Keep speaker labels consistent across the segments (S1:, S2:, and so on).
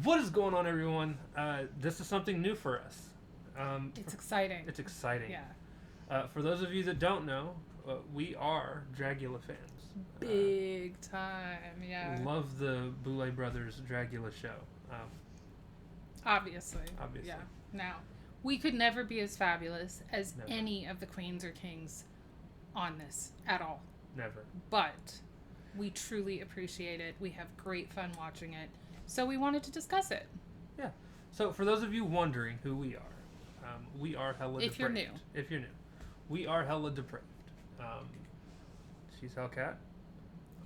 S1: What is going on, everyone? This is something new for us.
S2: It's exciting.
S1: It's exciting.
S2: Yeah.
S1: For those of you that don't know, we are Dragula fans.
S2: Big time, yeah.
S1: Love the Boulet brothers Dragula show.
S2: Obviously.
S1: Obviously.
S2: Yeah. Now, we could never be as fabulous as
S1: Never.
S2: any of the queens or kings on this at all.
S1: Never.
S2: But we truly appreciate it. We have great fun watching it. So we wanted to discuss it.
S1: Yeah. So for those of you wondering who we are Hella
S2: If
S1: Depraved.
S2: you're new.
S1: If you're new. We are Hella Depraved. She's Hellcat.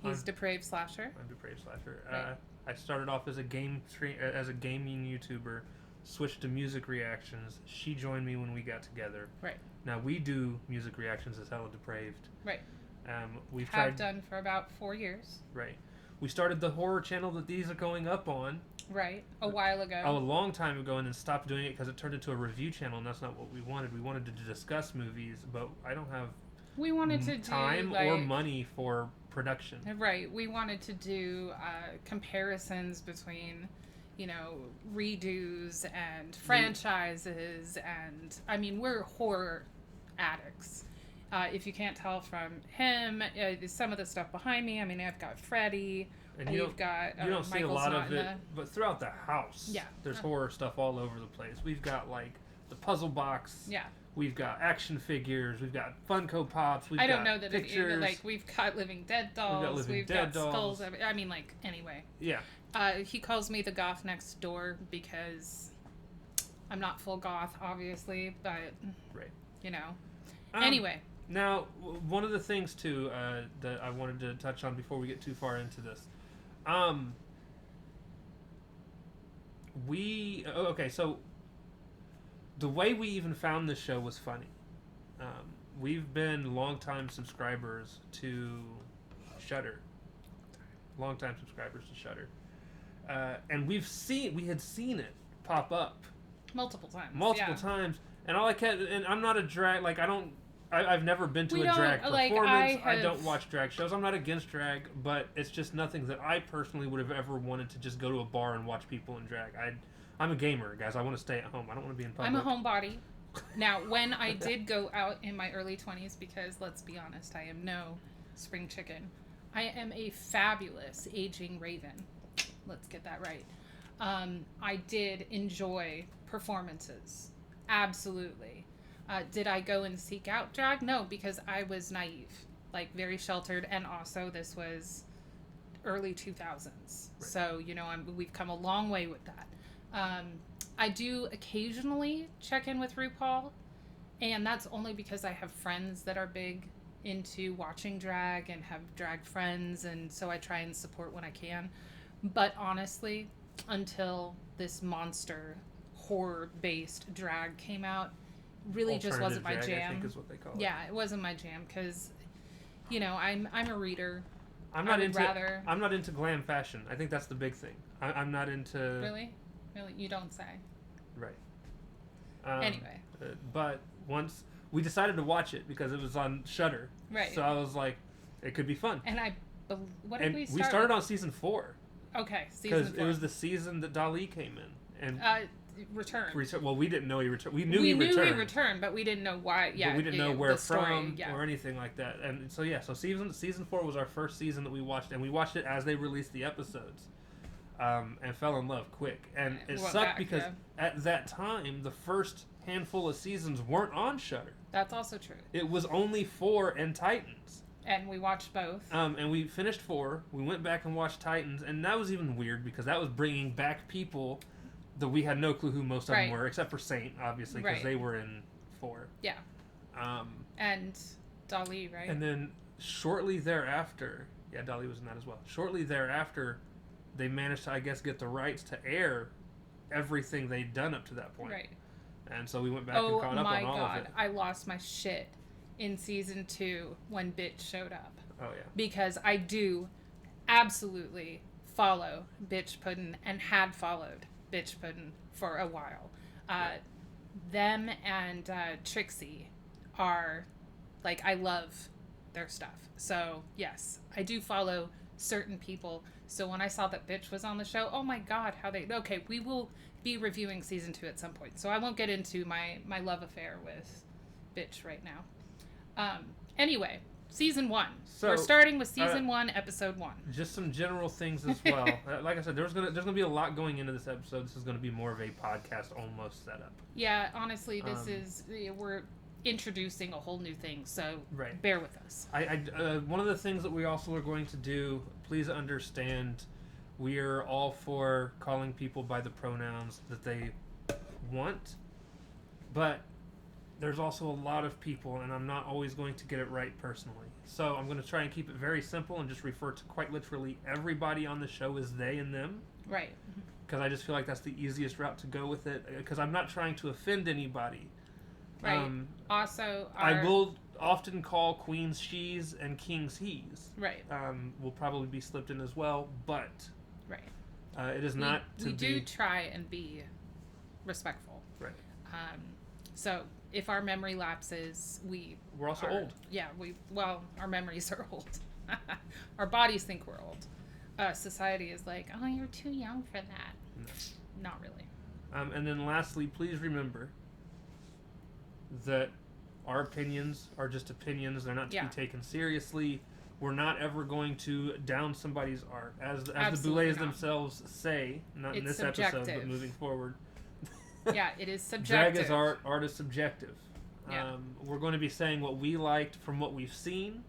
S2: He's Depraved Slasher.
S1: I'm Depraved Slasher.
S2: Right.
S1: I started off as a gaming YouTuber, switched to music reactions. She joined me when we got together.
S2: Right.
S1: Now we do music reactions as Hella Depraved.
S2: Right.
S1: We've
S2: Have
S1: tried
S2: done for about 4 years.
S1: Right. We started the horror channel that these are going up on
S2: Right. A while ago.
S1: a long time ago, and then stopped doing it because it turned into a review channel, and that's not what we wanted. We wanted to discuss movies, but I don't have
S2: We wanted to
S1: time
S2: do
S1: or money for production.
S2: Right. We wanted to do comparisons between, redos and franchises, and I mean, we're horror addicts. If you can't tell from him, some of the stuff behind me. I mean, I've got Freddy.
S1: And
S2: we've got
S1: you don't see a
S2: Michael's
S1: lot
S2: not
S1: of
S2: in
S1: it, but throughout the house,
S2: Yeah.
S1: there's horror stuff all over the place. We've got like the puzzle box.
S2: Yeah.
S1: We've got action figures. We've got Funko Pops. We've
S2: I don't
S1: got
S2: know that
S1: pictures.
S2: we've got Living Dead dolls.
S1: Living Dead
S2: skulls.
S1: dolls.
S2: I mean, anyway.
S1: Yeah.
S2: He calls me the goth next door because I'm not full goth, obviously, but
S1: Right.
S2: Anyway.
S1: Now, one of the things too that I wanted to touch on before we get too far into this, so the way we even found this show was funny. We've been longtime subscribers to Shudder. Longtime subscribers to Shudder. And we had seen it pop up
S2: Multiple times.
S1: and all I kept, and I'm not a drag, I've never been to a drag performance. I don't watch drag shows. I'm not against drag, but it's just nothing that I personally would have ever wanted to just go to a bar and watch people in drag. I'm a gamer, guys. I want to stay at home. I don't want to be in public.
S2: I'm a homebody. Now, when I did go out in my early 20s, because let's be honest, I am no spring chicken, I am a fabulous aging raven. Let's get that right. I did enjoy performances. Absolutely. Did I go and seek out drag? No, because I was naive, very sheltered, and also this was early 2000s. Right. So, we've come a long way with that. I do occasionally check in with RuPaul, and that's only because I have friends that are big into watching drag and have drag friends, and so I try and support when I can. But honestly, until this monster horror-based drag came out, really just wasn't my
S1: drag,
S2: jam.
S1: I think is what they call it.
S2: Yeah, it wasn't my jam because, I'm a reader.
S1: I'm not into glam fashion. I think that's the big thing. I'm not into.
S2: Really, you don't say.
S1: Right.
S2: Anyway.
S1: But once we decided to watch it because it was on Shudder.
S2: Right.
S1: So I was like, it could be fun.
S2: And what did we start?
S1: We started on season 4.
S2: Okay, season 4.
S1: Because it was the season that Dali came in and.
S2: Returned.
S1: Well, we didn't know he returned. We knew
S2: he
S1: returned.
S2: He returned, but we didn't know why. Yeah,
S1: but we didn't know where from
S2: story,
S1: or anything like that. And so so season 4 was our first season that we watched, and we watched it as they released the episodes, and fell in love quick. And it sucked because at that time the first handful of seasons weren't on Shudder.
S2: That's also true.
S1: It was only 4 and Titans.
S2: And we watched both.
S1: And we finished 4. We went back and watched Titans, and that was even weird because that was bringing back people that we had no clue who most of them were, except for Saint, obviously, because they were in 4.
S2: Yeah. And Dali, right?
S1: And then shortly thereafter, Dali was in that as well. Shortly thereafter, they managed to, I guess, get the rights to air everything they'd done up to that point.
S2: Right.
S1: And so we went back and caught up on all of it.
S2: I lost my shit in season 2 when Bitch showed up.
S1: Oh, yeah.
S2: Because I do absolutely follow Bitch Puddin' and had followed Bitch Puddin' for a while. Them and Trixie are, I love their stuff. So, yes, I do follow certain people. So when I saw that Bitch was on the show, oh my god, how they... Okay, we will be reviewing season 2 at some point, so I won't get into my love affair with Bitch right now. Anyway, season 1. So, we're starting with season 1, episode 1.
S1: Just some general things as well. Like I said, there's gonna be a lot going into this episode. This is gonna be more of a podcast almost setup.
S2: Yeah, honestly, we're introducing a whole new thing, so bear with us.
S1: One of the things that we also are going to do, please understand, we are all for calling people by the pronouns that they want, but there's also a lot of people, and I'm not always going to get it right personally. So I'm going to try and keep it very simple and just refer to quite literally everybody on the show as they and them.
S2: Right.
S1: Because I just feel like that's the easiest route to go with it, because I'm not trying to offend anybody.
S2: Right. Also,
S1: I will often call queens she's and kings he's.
S2: Right.
S1: Will probably be slipped in as well, but it is not to
S2: we
S1: be...
S2: do try and be respectful.
S1: Right.
S2: So if our memory lapses,
S1: we're also old.
S2: Yeah, our memories are old. Our bodies think we're old. Society is like, oh, you're too young for that.
S1: No.
S2: Not really.
S1: And then lastly, please remember that our opinions are just opinions. They're not to be taken seriously. We're not ever going to down somebody's art. As the Boulets themselves say, not in this episode, but moving forward.
S2: Yeah, it is subjective.
S1: Drag is art. Art is subjective. Yeah. We're going to be saying what we liked from what we've seen,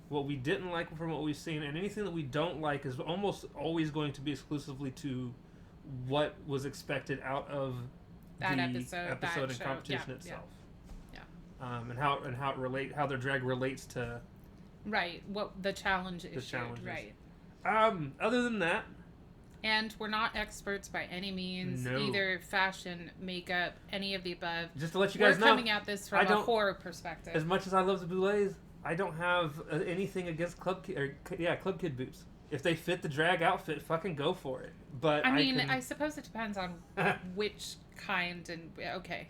S1: what we didn't like from what we've seen, and anything that we don't like is almost always going to be exclusively to what was expected out of
S2: that
S1: the
S2: episode
S1: and competition itself.
S2: Yeah.
S1: And how their drag relates to
S2: what the challenge is. Right.
S1: Other than that.
S2: And we're not experts by any means, either fashion, makeup, any of the above.
S1: Just to let you guys know,
S2: we're coming at this from a horror perspective.
S1: As much as I love the Boulets, I don't have anything against Club Kid boots. If they fit the drag outfit, fucking go for it. But
S2: I suppose it depends on which kind and okay.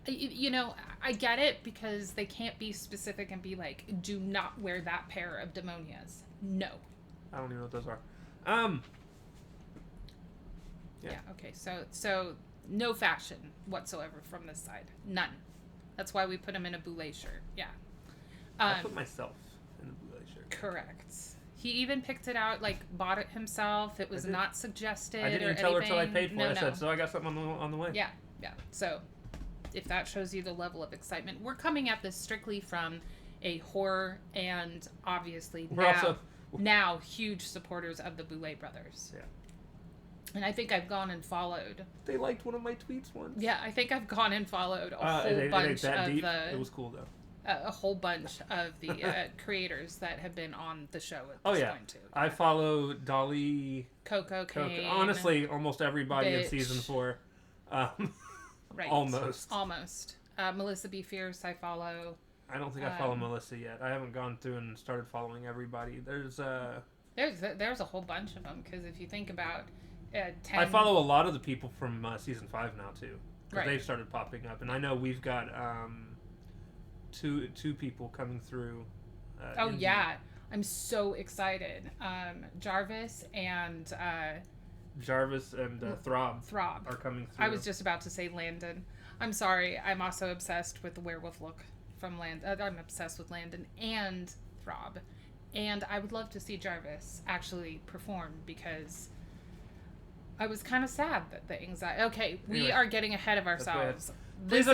S2: I get it because they can't be specific and be like, do not wear that pair of demonias. No.
S1: I don't even know what those are.
S2: Yeah. Okay. So no fashion whatsoever from this side. None. That's why we put him in a Boulet shirt. Yeah.
S1: I put myself in a Boulet shirt.
S2: Correct. He even picked it out, bought it himself. It was not suggested.
S1: I didn't even tell her till I paid for it. I said, so I got something on the way.
S2: Yeah. Yeah. So if that shows you the level of excitement, we're coming at this strictly from a horror and obviously now huge supporters of the Boulet brothers. Yeah. And I think I've gone and followed.
S1: They liked one of my tweets once.
S2: Yeah, I think I've gone and followed a whole bunch of
S1: the... It was cool, though.
S2: A whole bunch of the creators that have been on the show at this point, too.
S1: I follow Dolly...
S2: Coco Kane.
S1: Honestly, almost everybody in season 4.
S2: Right.
S1: Almost.
S2: Melissa B. Fierce, I follow.
S1: I don't think I follow Melissa yet. I haven't gone through and started following everybody. There's a
S2: whole bunch of them, because if you think about... 10...
S1: I follow a lot of the people from season 5 now too, because they've started popping up, and I know we've got two people coming through.
S2: I'm so excited. Jarvis and
S1: Throb are coming through.
S2: I was just about to say Landon. I'm sorry. I'm also obsessed with the werewolf look from Landon. I'm obsessed with Landon and Throb, and I would love to see Jarvis actually perform because. I was kind of sad that the anxiety... Okay, we are getting ahead of ourselves. This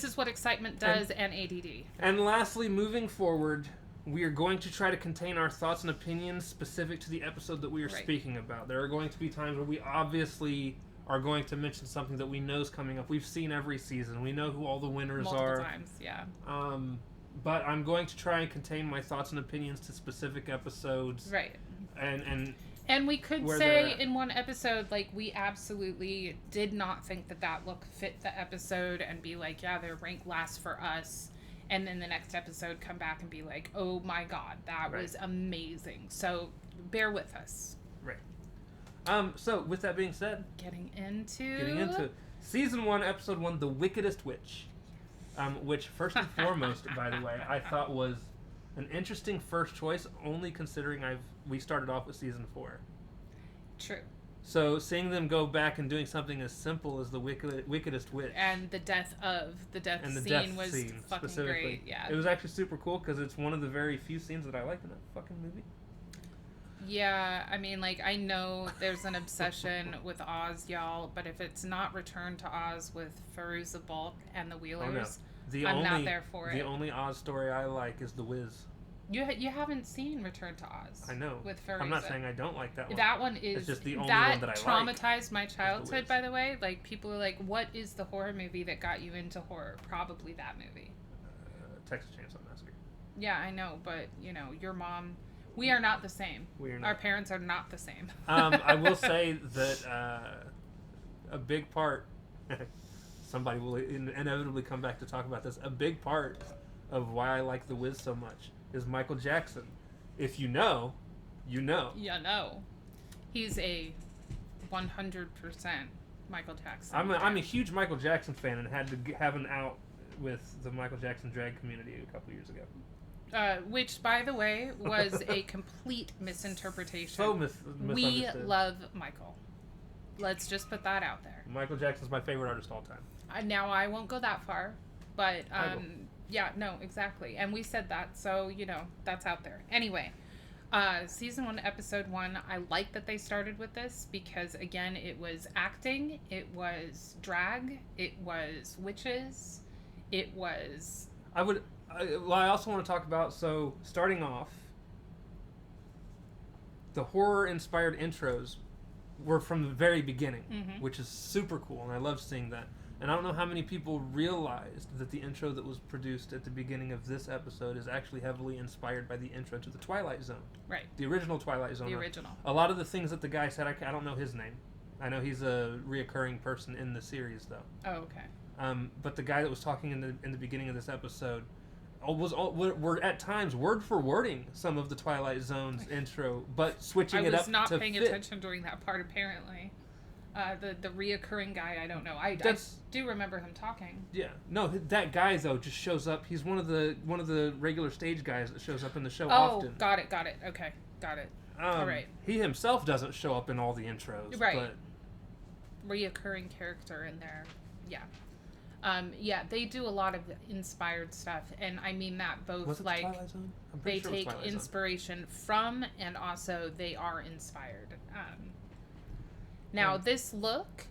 S2: is what excitement does and ADD.
S1: And lastly, moving forward, we are going to try to contain our thoughts and opinions specific to the episode that we are speaking about. There are going to be times where we obviously are going to mention something that we know is coming up. We've seen every season. We know who all the winners are.
S2: Multiple times, yeah.
S1: But I'm going to try and contain my thoughts and opinions to specific episodes.
S2: Right.
S1: And
S2: we could say in one episode, we absolutely did not think that look fit the episode and be like, yeah, their rank last for us. And then the next episode come back and be like, oh my God, that was amazing. So bear with us.
S1: Right. So with that being said.
S2: Getting into
S1: Season 1, Episode 1, The Wickedest Witch. Which, first and foremost, by the way, I thought was an interesting first choice, only considering I've we started off with season 4.
S2: True.
S1: So seeing them go back and doing something as simple as the Wickedest Witch
S2: And the death scene was fucking great. Yeah.
S1: It was actually super cool because it's one of the very few scenes that I liked in that fucking movie.
S2: Yeah, I mean, like, I know there's an obsession with Oz, y'all, but if it's not Return to Oz with Fairuza Balk and the Wheelers, I'm not there for it.
S1: The only Oz story I like is The Wiz.
S2: You haven't seen Return to Oz.
S1: I know.
S2: With Fairuza.
S1: I'm not saying I don't like that one.
S2: That one is...
S1: It's just the only one that I like.
S2: That traumatized my childhood, by the way. Like, people are like, what is the horror movie that got you into horror? Probably that movie.
S1: Texas Chainsaw Massacre.
S2: Yeah, I know, but, you know, your mom... We are not the same.
S1: We are not.
S2: Our parents are not the same.
S1: I will say that a big part... somebody will inevitably come back to talk about this. A big part of why I like The Wiz so much is Michael Jackson. If you know, you know.
S2: You know. He's a 100% Michael Jackson.
S1: I'm a huge Michael Jackson fan and had to have an out with the Michael Jackson drag community a couple years ago.
S2: Which, by the way, was a complete misinterpretation.
S1: So misunderstood.
S2: We love Michael. Let's just put that out there.
S1: Michael Jackson's my favorite artist all time.
S2: Now, I won't go that far, but yeah, no, exactly. And we said that, so, you know, that's out there. Anyway, season 1, episode 1, I like that they started with this because, again, it was acting, it was drag, it was witches, it was...
S1: I also want to talk about, so, starting off, the horror-inspired intros were from the very beginning, which is super cool, and I love seeing that. And I don't know how many people realized that the intro that was produced at the beginning of this episode is actually heavily inspired by the intro to the Twilight Zone.
S2: Right.
S1: The original Twilight Zone.
S2: The original.
S1: A lot of the things that the guy said, I don't know his name. I know he's a reoccurring person in the series, though.
S2: Oh, okay.
S1: But the guy that was talking in the beginning of this episode were at times word for wording some of the Twilight Zone's intro, but switching it up to fit. I was not paying
S2: attention during that part, apparently. The reoccurring guy, I don't know. I do remember him talking.
S1: Yeah, no, that guy though just shows up. He's one of the regular stage guys that shows up in the show often.
S2: Oh, got it. Okay, got it. All right.
S1: He himself doesn't show up in all the intros,
S2: right?
S1: But
S2: reoccurring character in there, yeah. Yeah, they do a lot of inspired stuff, and I mean that both like they take inspiration from, and also they are inspired. Now this look,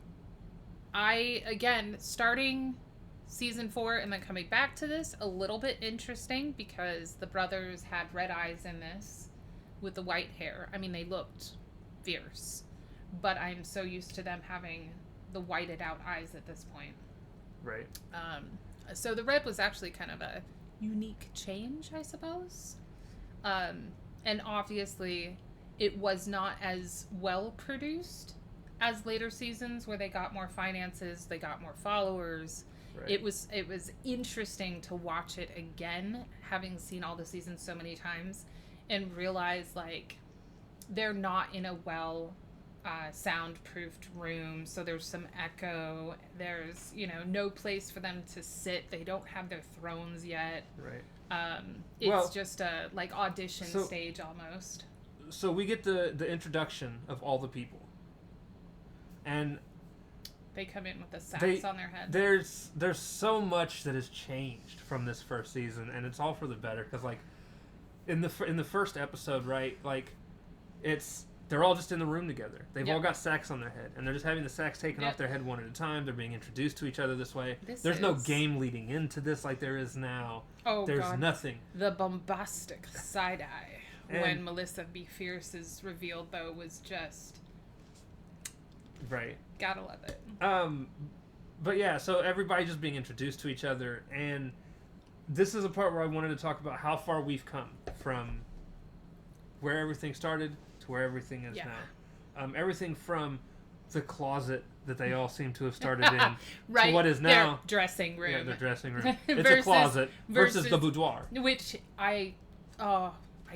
S2: starting season 4 and then coming back to this, a little bit interesting because the brothers had red eyes in this with the white hair. I mean, they looked fierce, but I'm so used to them having the whited out eyes at this point.
S1: Right.
S2: So the red was actually kind of a unique change, I suppose. And obviously it was not as well produced as later seasons where they got more finances, they got more followers. Right. It was interesting to watch it again, having seen all the seasons so many times, and realize like they're not in a soundproofed room, so there's some echo. There's no place for them to sit. They don't have their thrones yet.
S1: Right.
S2: It's just a like audition stage almost.
S1: So we get the introduction of all the people. And
S2: they come in with the sacks on their head.
S1: There's so much that has changed from this first season, and it's all for the better. Because like in the first episode, right? Like they're all just in the room together. They've all got sacks on their head, and they're just having the sacks taken off their head one at a time. They're being introduced to each other this way. There's no game leading into this like there is now.
S2: Oh,
S1: there's
S2: God.
S1: Nothing.
S2: The bombastic side eye when Melissa B. Fierce is revealed, though, was just...
S1: Right.
S2: Gotta love it.
S1: But yeah, so everybody just being introduced to each other, and this is a part where I wanted to talk about how far we've come from where everything started to where everything is now. Everything from the closet that they all seem to have started in
S2: right.
S1: to what is now
S2: their dressing room.
S1: Yeah, their dressing room. It's a closet versus the boudoir,
S2: which I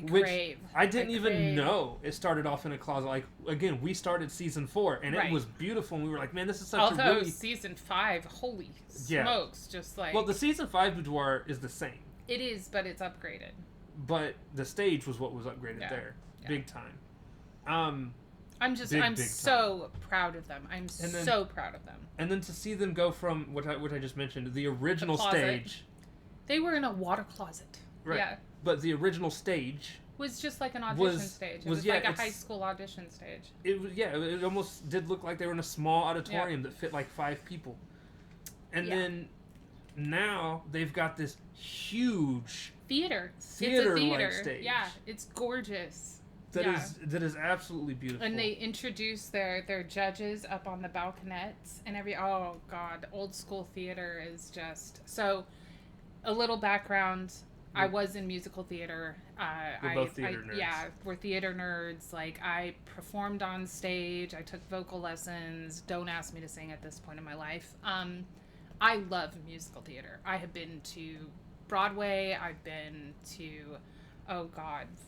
S2: crave.
S1: I didn't even know it started off in a closet. Like, again, we started season 4, and it was beautiful, and we were like, man, this is such a really...
S2: season 5, holy smokes, just like...
S1: Well, the season 5 boudoir is the same.
S2: It is, but it's upgraded.
S1: But the stage was what was upgraded there. big time.
S2: I'm
S1: big
S2: so proud of them. So proud of them.
S1: And then to see them go from what I just mentioned, the original
S2: closet.
S1: stage.
S2: They were in a water closet.
S1: Right.
S2: Yeah.
S1: But the original stage
S2: was just like an audition stage. It was like a high school audition stage.
S1: It was it almost did look like they were in a small auditorium that fit like 5 people. And then now they've got this huge
S2: theater
S1: like stage.
S2: Yeah, it's gorgeous.
S1: That is absolutely beautiful.
S2: And they introduce their judges up on the balconettes and oh god, old school theater is just so. A little background. I was in musical theater.
S1: We're both theater nerds.
S2: Yeah, we're theater nerds. Like, I performed on stage. I took vocal lessons. Don't ask me to sing at this point in my life. I love musical theater. I have been to Broadway. I've been to,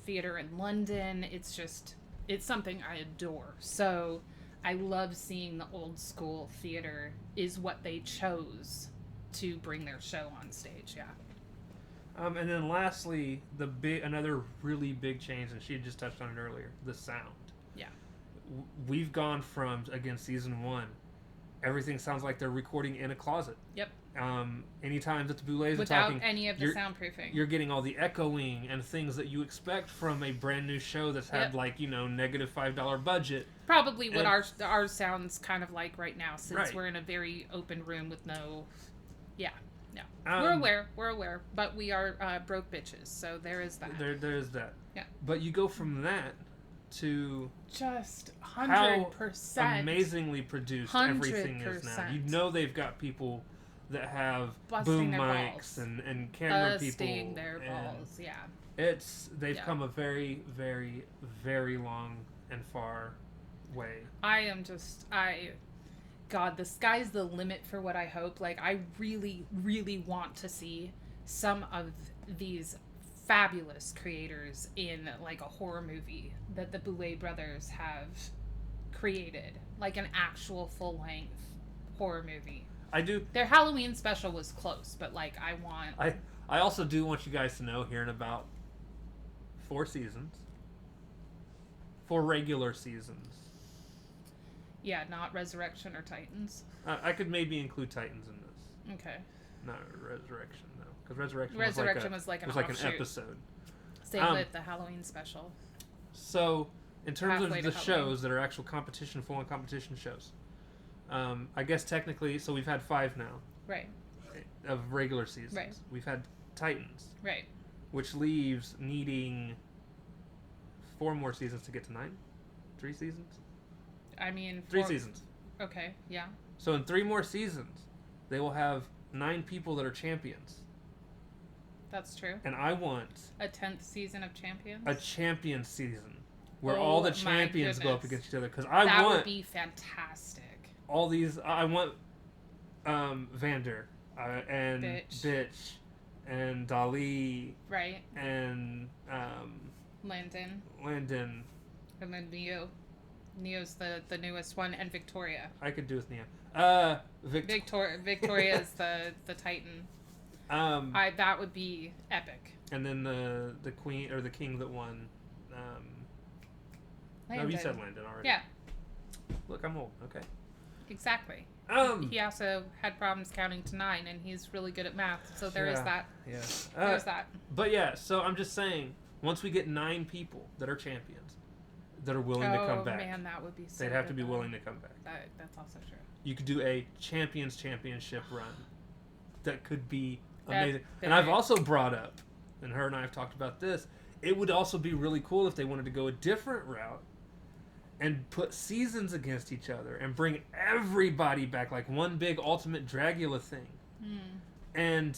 S2: theater in London. It's something I adore. So I love seeing the old school theater is what they chose to bring their show on stage. Yeah.
S1: And then lastly, another really big change, and she had just touched on it earlier, the sound.
S2: Yeah.
S1: We've gone from, again, season 1, everything sounds like they're recording in a closet.
S2: Yep.
S1: Anytime that the Boulets are
S2: without
S1: talking,
S2: any of the soundproofing,
S1: you're getting all the echoing and things that you expect from a brand new show that's had negative $5 budget.
S2: Probably what our sounds kind of like right now, since we're in a very open room with no. Yeah. No. We're aware, but we are broke bitches, so there is that.
S1: There is that.
S2: Yeah.
S1: But you go from that to
S2: just 100%
S1: how amazingly produced 100%. Everything is now. You know they've got people that have boom mics and camera people.
S2: Their balls, yeah.
S1: They've come a very, very, very long and far way. God, the sky's the limit for what I hope. Like, I really, really want to see some of these fabulous creators in, like, a horror movie that the Boulet brothers have created. Like, an actual full-length horror movie. I do.
S2: Their Halloween special was close, but, like,
S1: I also do want you guys to know here in about 4 seasons. 4 regular seasons.
S2: Yeah, not Resurrection or Titans.
S1: I could maybe include Titans in this.
S2: Okay.
S1: Not Resurrection, though. Because Resurrection
S2: was like an
S1: episode.
S2: Same with the Halloween special.
S1: So, in terms of the shows that are actual competition, full-on competition shows, I guess technically, so we've had 5 now.
S2: Right.
S1: Of regular seasons.
S2: Right.
S1: We've had Titans.
S2: Right.
S1: Which leaves needing 4 more seasons to get to 9? 3 seasons?
S2: I mean...
S1: 3 seasons.
S2: Okay, yeah.
S1: So in 3 more seasons, they will have 9 people that are champions.
S2: That's true.
S1: And I want...
S2: a 10th season of Champions?
S1: A champion season. Where all the champions go up against each other. Because
S2: that would be fantastic.
S1: All these... I want Vander and Bitch and Dali.
S2: Right.
S1: And...
S2: Landon.
S1: And
S2: then Neo. Neo's the newest one, and Victoria.
S1: I could do with Neo.
S2: Victoria is the Titan. That would be epic.
S1: And then the queen or the king that won. No, you said Landon already.
S2: Yeah.
S1: Look, I'm old. Okay.
S2: Exactly. He also had problems counting to 9, and he's really good at math. So there is that.
S1: Yeah.
S2: There's that.
S1: But yeah, so I'm just saying, once we get 9 people that are champions, that are willing to come back.
S2: Oh man, that would be so
S1: they'd have to be willing to come back.
S2: That's also true.
S1: You could do a championship run. That could be amazing. And I've also brought up, and her and I have talked about this, it would also be really cool if they wanted to go a different route and put seasons against each other and bring everybody back, like one big ultimate Dragula thing. And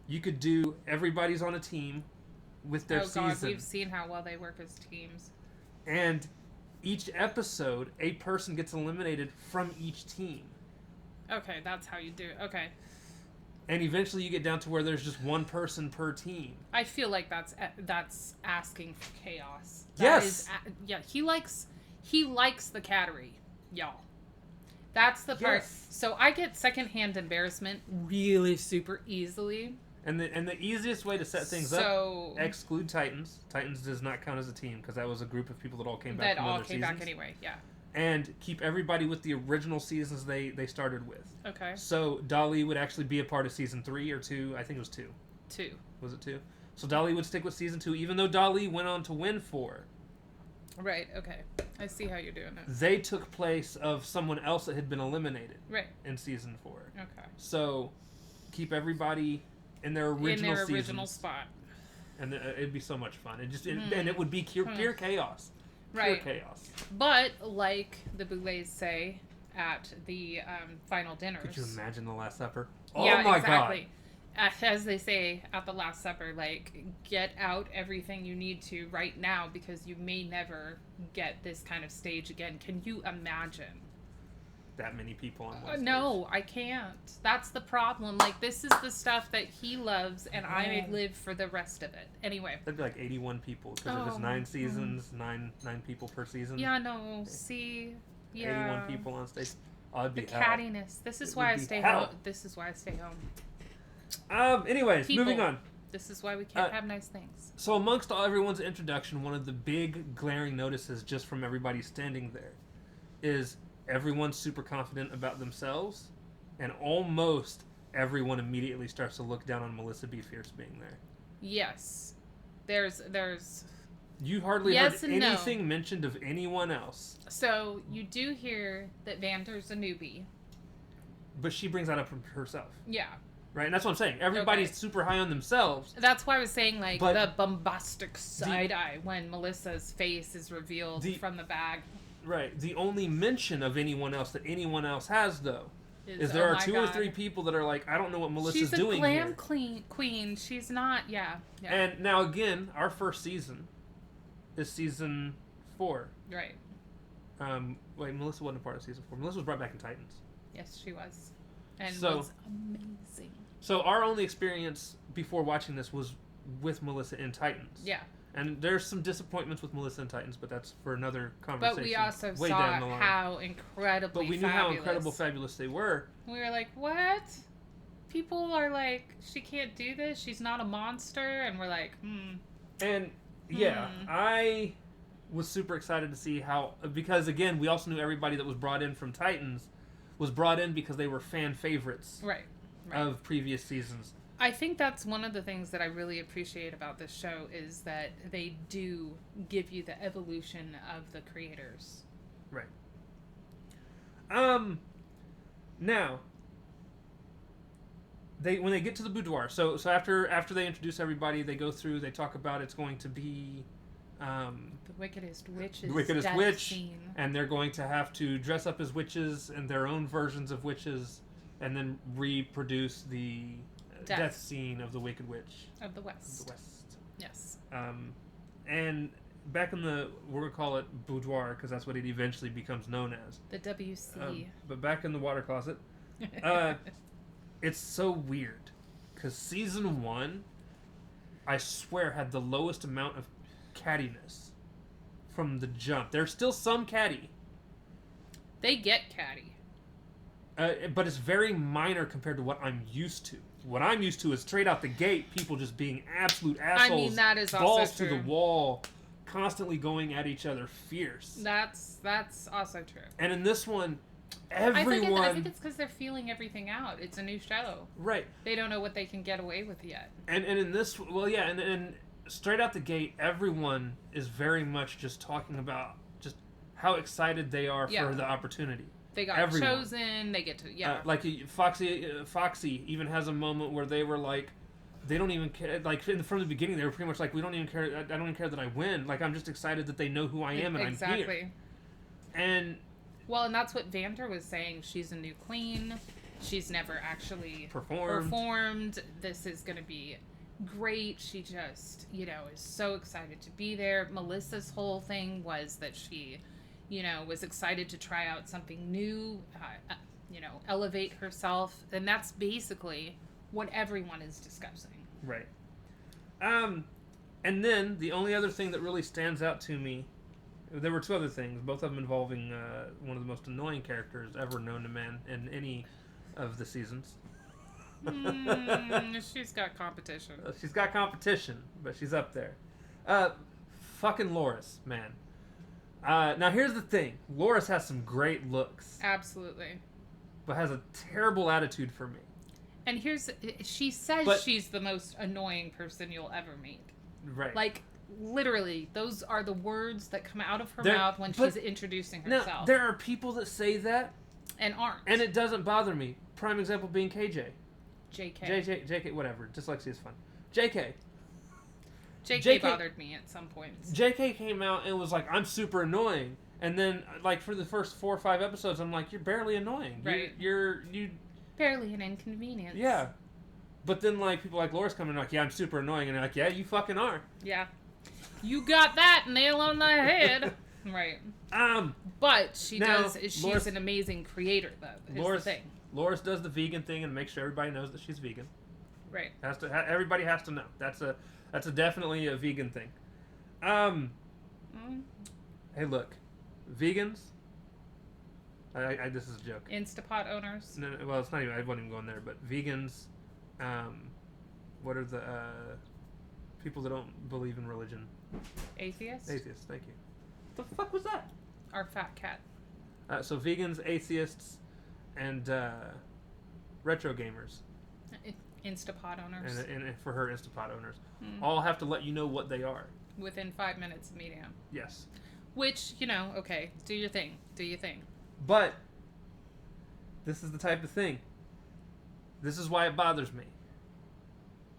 S1: you could do everybody's on a team with their season. Oh god,
S2: we've seen how well they work as teams.
S1: And each episode, a person gets eliminated from each team. Okay,
S2: that's how you do it. Okay.
S1: And eventually you get down to where there's just one person per team.
S2: I feel like that's asking for chaos.
S1: Yes.
S2: He likes the cattery, y'all. That's the part.
S1: Yes.
S2: So I get secondhand embarrassment really super easily.
S1: And the easiest way to set things up, exclude Titans. Titans does not count as a team because that was a group of people that all came back from other seasons. That all came back
S2: anyway, yeah.
S1: And keep everybody with the original seasons they started with.
S2: Okay.
S1: So Dolly would actually be a part of season 3 or 2. I think it was 2.
S2: 2.
S1: Was it 2? So Dolly would stick with season 2, even though Dolly went on to win 4.
S2: Right, okay. I see how you're doing it.
S1: They took place of someone else that had been eliminated.
S2: Right.
S1: In season 4.
S2: Okay.
S1: So keep everybody in their original
S2: spot.
S1: And it'd be so much fun. And it would be pure chaos.
S2: Right.
S1: Pure chaos.
S2: But, like the Boulets say at the final dinners...
S1: Could you imagine the Last Supper?
S2: Yeah, oh my exactly. God. As they say at the Last Supper, like, get out everything you need to right now because you may never get this kind of stage again. Can you imagine?
S1: That many people on one stage?
S2: No, I can't. That's the problem. Like, this is the stuff that he loves, and I live for the rest of it. Anyway.
S1: That'd be like 81 people, because if it's 9 seasons, 9 people per season.
S2: Yeah, no, see, yeah.
S1: 81 people on stage. Oh, it'd be
S2: the cattiness. This is why I stay home. This is why I stay home.
S1: Anyways, moving on.
S2: This is why we can't have nice things.
S1: So amongst everyone's introduction, one of the big glaring notices just from everybody standing there is everyone's super confident about themselves, and almost everyone immediately starts to look down on Melissa B. Fierce being there.
S2: Yes. There's...
S1: You hardly heard anything mentioned of anyone else.
S2: So, you do hear that Vander's a newbie.
S1: But she brings that up herself.
S2: Yeah.
S1: Right? And that's what I'm saying. Everybody's super high on themselves.
S2: That's why I was saying, like, the bombastic side-eye when Melissa's face is revealed from the bag.
S1: Right. The only mention of anyone else that anyone else has, though, is there are 2 or 3 people that are like, I don't know what Melissa's doing here.
S2: She's a glam queen. She's not, yeah.
S1: And now, again, our first season is season 4.
S2: Right.
S1: Wait, Melissa wasn't a part of season 4. Melissa was brought back in Titans.
S2: Yes, she was. And was amazing.
S1: So our only experience before watching this was with Melissa in Titans.
S2: Yeah.
S1: And there's some disappointments with Melissa and Titans, but that's for another conversation.
S2: But we also saw how incredibly
S1: But we knew how incredible fabulous they were.
S2: We were like, what? People are like, she can't do this? She's not a monster? And we're like,
S1: And, yeah, I was super excited to see how... Because, again, we also knew everybody that was brought in from Titans was brought in because they were fan favorites of previous seasons.
S2: I think that's one of the things that I really appreciate about this show is that they do give you the evolution of the creators.
S1: Right. Now, when they get to the boudoir, so after they introduce everybody, they go through, they talk about it's going to be
S2: the Wickedest Witch is
S1: the Wickedest Witch,
S2: scene.
S1: And they're going to have to dress up as witches and their own versions of witches, and then reproduce the death scene of the Wicked Witch
S2: of the West. Yes.
S1: And back in we're gonna call it boudoir because that's what it eventually becomes known as.
S2: The WC.
S1: But back in the water closet, it's so weird because season 1, I swear, had the lowest amount of cattiness from the jump. There's still some catty.
S2: They get catty.
S1: But it's very minor compared to what I'm used to. What I'm used to is straight out the gate, people just being absolute assholes.
S2: I mean, that is also
S1: balls
S2: true.
S1: to the wall, constantly going at each other fierce.
S2: That's also true.
S1: And in this one, everyone...
S2: I think it's because they're feeling everything out. It's a new show.
S1: Right.
S2: They don't know what they can get away with yet.
S1: And in this... Well, yeah, and straight out the gate, everyone is very much just talking about just how excited they are for the opportunity.
S2: They got chosen. They get to
S1: like Foxy even has a moment where they were like, they don't even care. Like from the beginning, they were pretty much like, we don't even care. I don't even care that I win. Like I'm just excited that they know who I am and I'm here. And
S2: that's what Vander was saying. She's a new queen. She's never actually
S1: performed.
S2: This is going to be great. She just is so excited to be there. Melissa's whole thing was that she was excited to try out something new, elevate herself. And that's basically what everyone is discussing.
S1: Right. And then the only other thing that really stands out to me, there were 2 other things, both of them involving one of the most annoying characters ever known to man in any of the seasons.
S2: She's got competition.
S1: She's got competition, but she's up there. Fucking Loris, man. Now here's the thing. Loris has some great looks.
S2: Absolutely.
S1: But has a terrible attitude for me.
S2: And she says she's the most annoying person you'll ever meet.
S1: Right.
S2: Like, literally, those are the words that come out of her mouth when she's introducing herself.
S1: Now, there are people that say that.
S2: And aren't.
S1: And it doesn't bother me. Prime example being KJ.
S2: JK,
S1: whatever. Dyslexia is fun. JK
S2: bothered me at some points.
S1: JK came out and was like, I'm super annoying. And then, like, for the first 4 or 5 episodes, I'm like, you're barely annoying.
S2: Right.
S1: You
S2: barely an inconvenience.
S1: Yeah. But then, like, people like Loris come in like, yeah, I'm super annoying. And they're like, yeah, you fucking are.
S2: Yeah. You got that nail on the head. Right. But she's an amazing creator, though. Is the thing.
S1: Loris does the vegan thing and makes sure everybody knows that she's vegan.
S2: Right.
S1: Everybody has to know. That's definitely a vegan thing. Hey, look, vegans. This is a joke.
S2: Instapot owners.
S1: No, well, it's not even. I wasn't even going there. But vegans. What are the people that don't believe in religion?
S2: Atheists.
S1: Atheists. Thank you. What the fuck was that?
S2: Our fat cat.
S1: So vegans, atheists, and retro gamers.
S2: Instapot owners.
S1: And for her, Instapot owners. All have to let you know what they are.
S2: Within 5 minutes of meeting them.
S1: Yes.
S2: Which, okay, do your thing. Do your thing.
S1: But, this is the type of thing. This is why it bothers me.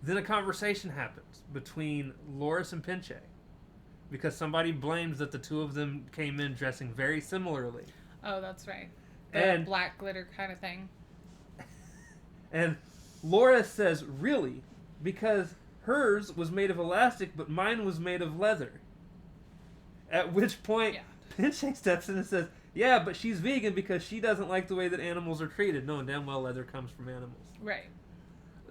S1: Then a conversation happens between Loris and Pinche. Because somebody blames that the two of them came in dressing very similarly.
S2: Oh, that's right. The black glitter kind of thing.
S1: And Loris says, really? Because hers was made of elastic, but mine was made of leather. At which point, Pinche steps in and says, yeah, but she's vegan because she doesn't like the way that animals are treated. Knowing damn well leather comes from animals. Right.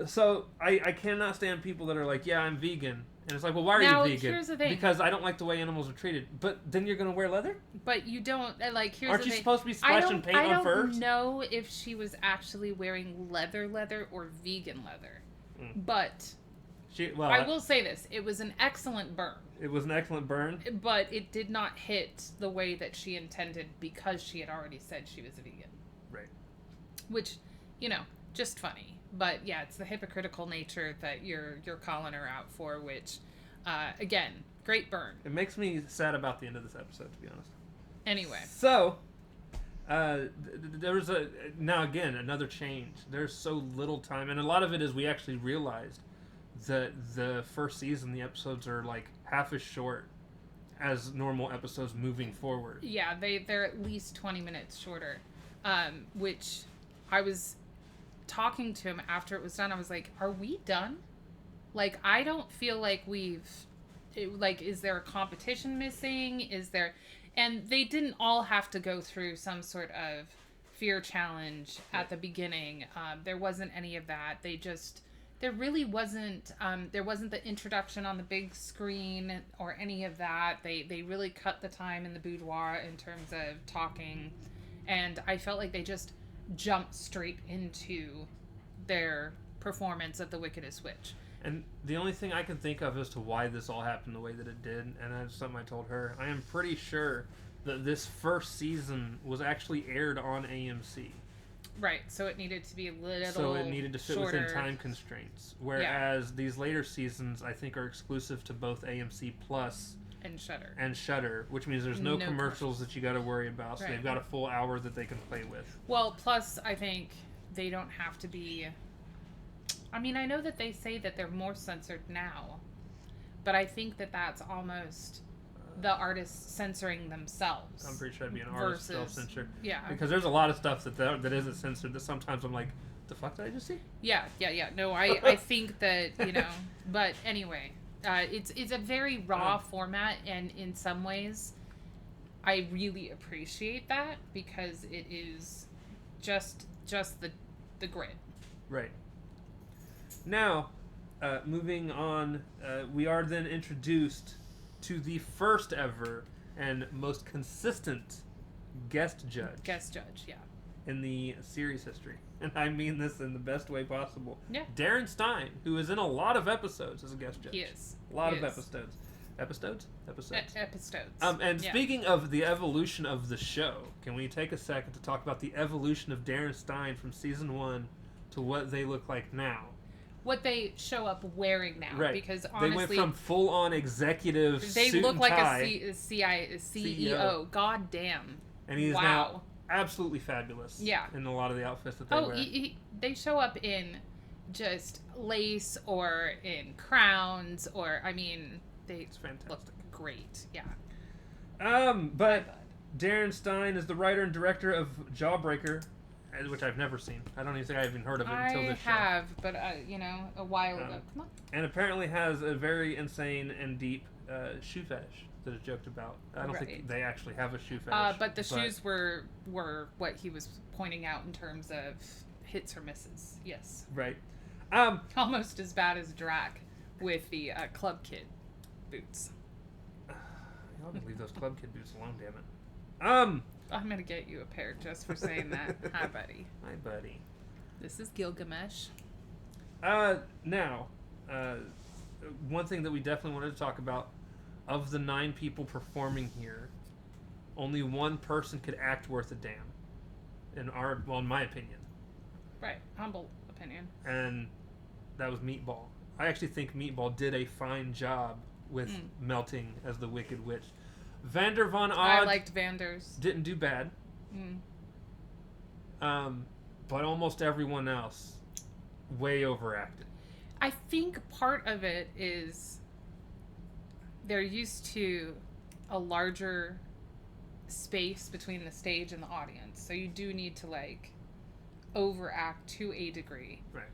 S1: So, I cannot stand people that are like, yeah, I'm vegan. And it's like, well, why are you vegan?
S2: Here's the thing.
S1: Because I don't like the way animals are treated. But then you're going to wear leather?
S2: But you don't, here's
S1: Aren't
S2: the thing.
S1: you supposed to be splashing paint on fur?
S2: I don't know if she was actually wearing leather or vegan leather. But I will say this. It was an excellent burn.
S1: It was an excellent burn?
S2: But it did not hit the way that she intended because she had already said she was a vegan.
S1: Right.
S2: Which, just funny. But yeah, it's the hypocritical nature that you're calling her out for, which, again, great burn.
S1: It makes me sad about the end of this episode, to be honest.
S2: Anyway.
S1: So, there was now again, another change. There's so little time, and a lot of it is we actually realized that the first season, the episodes are like half as short as normal episodes moving forward.
S2: Yeah, they're at least 20 minutes shorter, which I was talking to him after it was done. I was like, are we done? Like, I don't feel like is there a competition missing? And they didn't all have to go through some sort of fear challenge at the beginning. There wasn't any of that. There really wasn't, there wasn't the introduction on the big screen or any of that. They really cut the time in the boudoir in terms of talking. And I felt like they just jumped straight into their performance of the Wickedest Witch.
S1: And the only thing I can think of as to why this all happened the way that it did, and that's something I told her, I am pretty sure that this first season was actually aired on AMC.
S2: Right, so it needed to be a little
S1: So it needed to fit
S2: shorter.
S1: within time constraints. Whereas these later seasons, I think, are exclusive to both AMC Plus
S2: and Shudder,
S1: which means there's no commercials that you got to worry about. So they've got a full hour that they can play with.
S2: Well, plus I think they don't have to be. I mean, I know that they say that they're more censored now, but I think that that's almost the artists censoring themselves.
S1: I'm pretty sure it'd be an artist self-censor.
S2: Yeah.
S1: Because there's a lot of stuff that isn't censored that sometimes I'm like, the fuck did I just see?
S2: Yeah. No, I think that, but anyway, it's a very raw format, and in some ways, I really appreciate that because it is just the grid.
S1: Right. Now, moving on, we are then introduced to the first ever and most consistent guest judge.
S2: Guest judge, yeah.
S1: in the series history. And I mean this in the best way possible.
S2: Yeah.
S1: Darren Stein, who is in a lot of episodes as a guest judge.
S2: He is.
S1: A lot of episodes. Episodes?
S2: Episodes.
S1: And speaking of the evolution of the show, can we take a second to talk about the evolution of Darren Stein from season 1 to what they look like now?
S2: What they show up wearing now.
S1: Right.
S2: Because honestly,
S1: they went from full-on executive
S2: they
S1: suit
S2: look
S1: and
S2: like
S1: tie,
S2: a CEO. God damn.
S1: and he is now absolutely fabulous.
S2: Yeah.
S1: In a lot of the outfits that they wear.
S2: They show up in just lace or in crowns or it's
S1: fantastic.
S2: Look great. Yeah.
S1: But Darren Stein is the writer and director of Jawbreaker, which I've never seen. I don't even think I've even heard of it until this show.
S2: I have, but a while ago. Come on.
S1: And apparently has a very insane and deep shoe fetish that is joked about. I don't think they actually have a shoe fetish.
S2: But the shoes were what he was pointing out in terms of hits or misses. Yes.
S1: Right.
S2: Almost as bad as Drac with the Club Kid boots.
S1: Y'all can leave those Club Kid boots alone, damn it.
S2: I'm gonna get you a pair just for saying that. Hi, buddy.
S1: Hi, buddy.
S2: This is Gilgamesh.
S1: Now, one thing that we definitely wanted to talk about, of the 9 people performing here, only one person could act worth a damn. In my opinion.
S2: Right. Humble opinion. And
S1: that was Meatball. I actually think Meatball did a fine job with melting as the Wicked Witch. Vander Von Odd.
S2: I liked Vander's.
S1: Didn't do bad. But almost everyone else way overacted.
S2: I think part of it is they're used to a larger space between the stage and the audience. So you do need to overact to a degree.
S1: Right.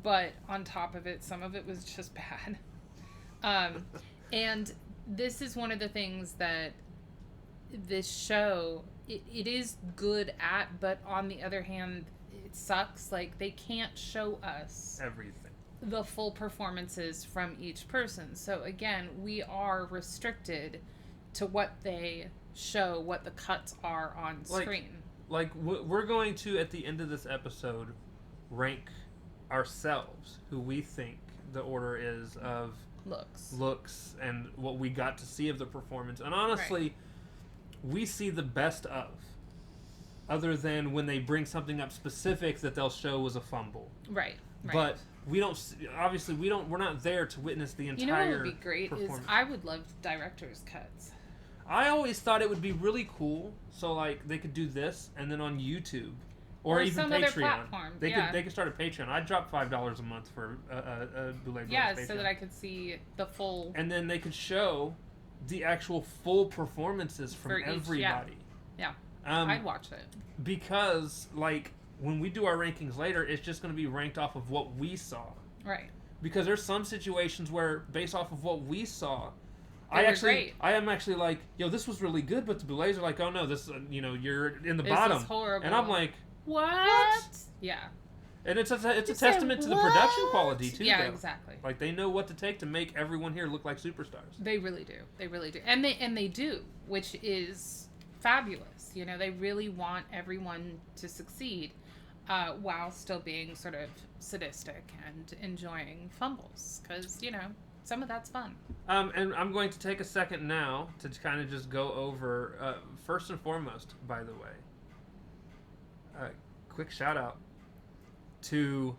S2: But on top of it, some of it was just bad. And this is one of the things that this show, it is good at, but on the other hand, it sucks. They can't show us
S1: everything,
S2: the full performances from each person. So again, we are restricted to what they show, what the cuts are on screen.
S1: We're going to, at the end of this episode, rank ourselves who we think the order is of looks and what we got to see of the performance. And honestly, we see the best of, other than when they bring something up specific that they'll show was a fumble.
S2: Right.
S1: But we don't, obviously we're not there to witness the entire
S2: performance. You know what would be great is I would love director's cuts.
S1: I always thought it would be really cool, so they could do this and then on YouTube or even
S2: some
S1: Patreon.
S2: Other platform.
S1: They could start a Patreon. I'd drop $5 a month for a Boulet.
S2: Yeah,
S1: Patreon.
S2: so that I could see the full.
S1: And then they could show the actual full performances from everybody.
S2: Yeah. I'd watch it
S1: because when we do our rankings later, it's just going to be ranked off of what we saw.
S2: Right.
S1: Because there's some situations where, based off of what we saw, I am actually yo, this was really good, but the Boulets are oh no, this you're in the bottom.
S2: This is horrible.
S1: And I'm
S2: what? Yeah.
S1: And it's a testament to the production quality too.
S2: Yeah,
S1: though.
S2: Exactly.
S1: They know what to take to make everyone here look like superstars.
S2: They really do. They really do. And they do, which is fabulous. They really want everyone to succeed, while still being sort of sadistic and enjoying fumbles, because some of that's fun.
S1: And I'm going to take a second now to kind of just go over, first and foremost, by the way, quick shout out to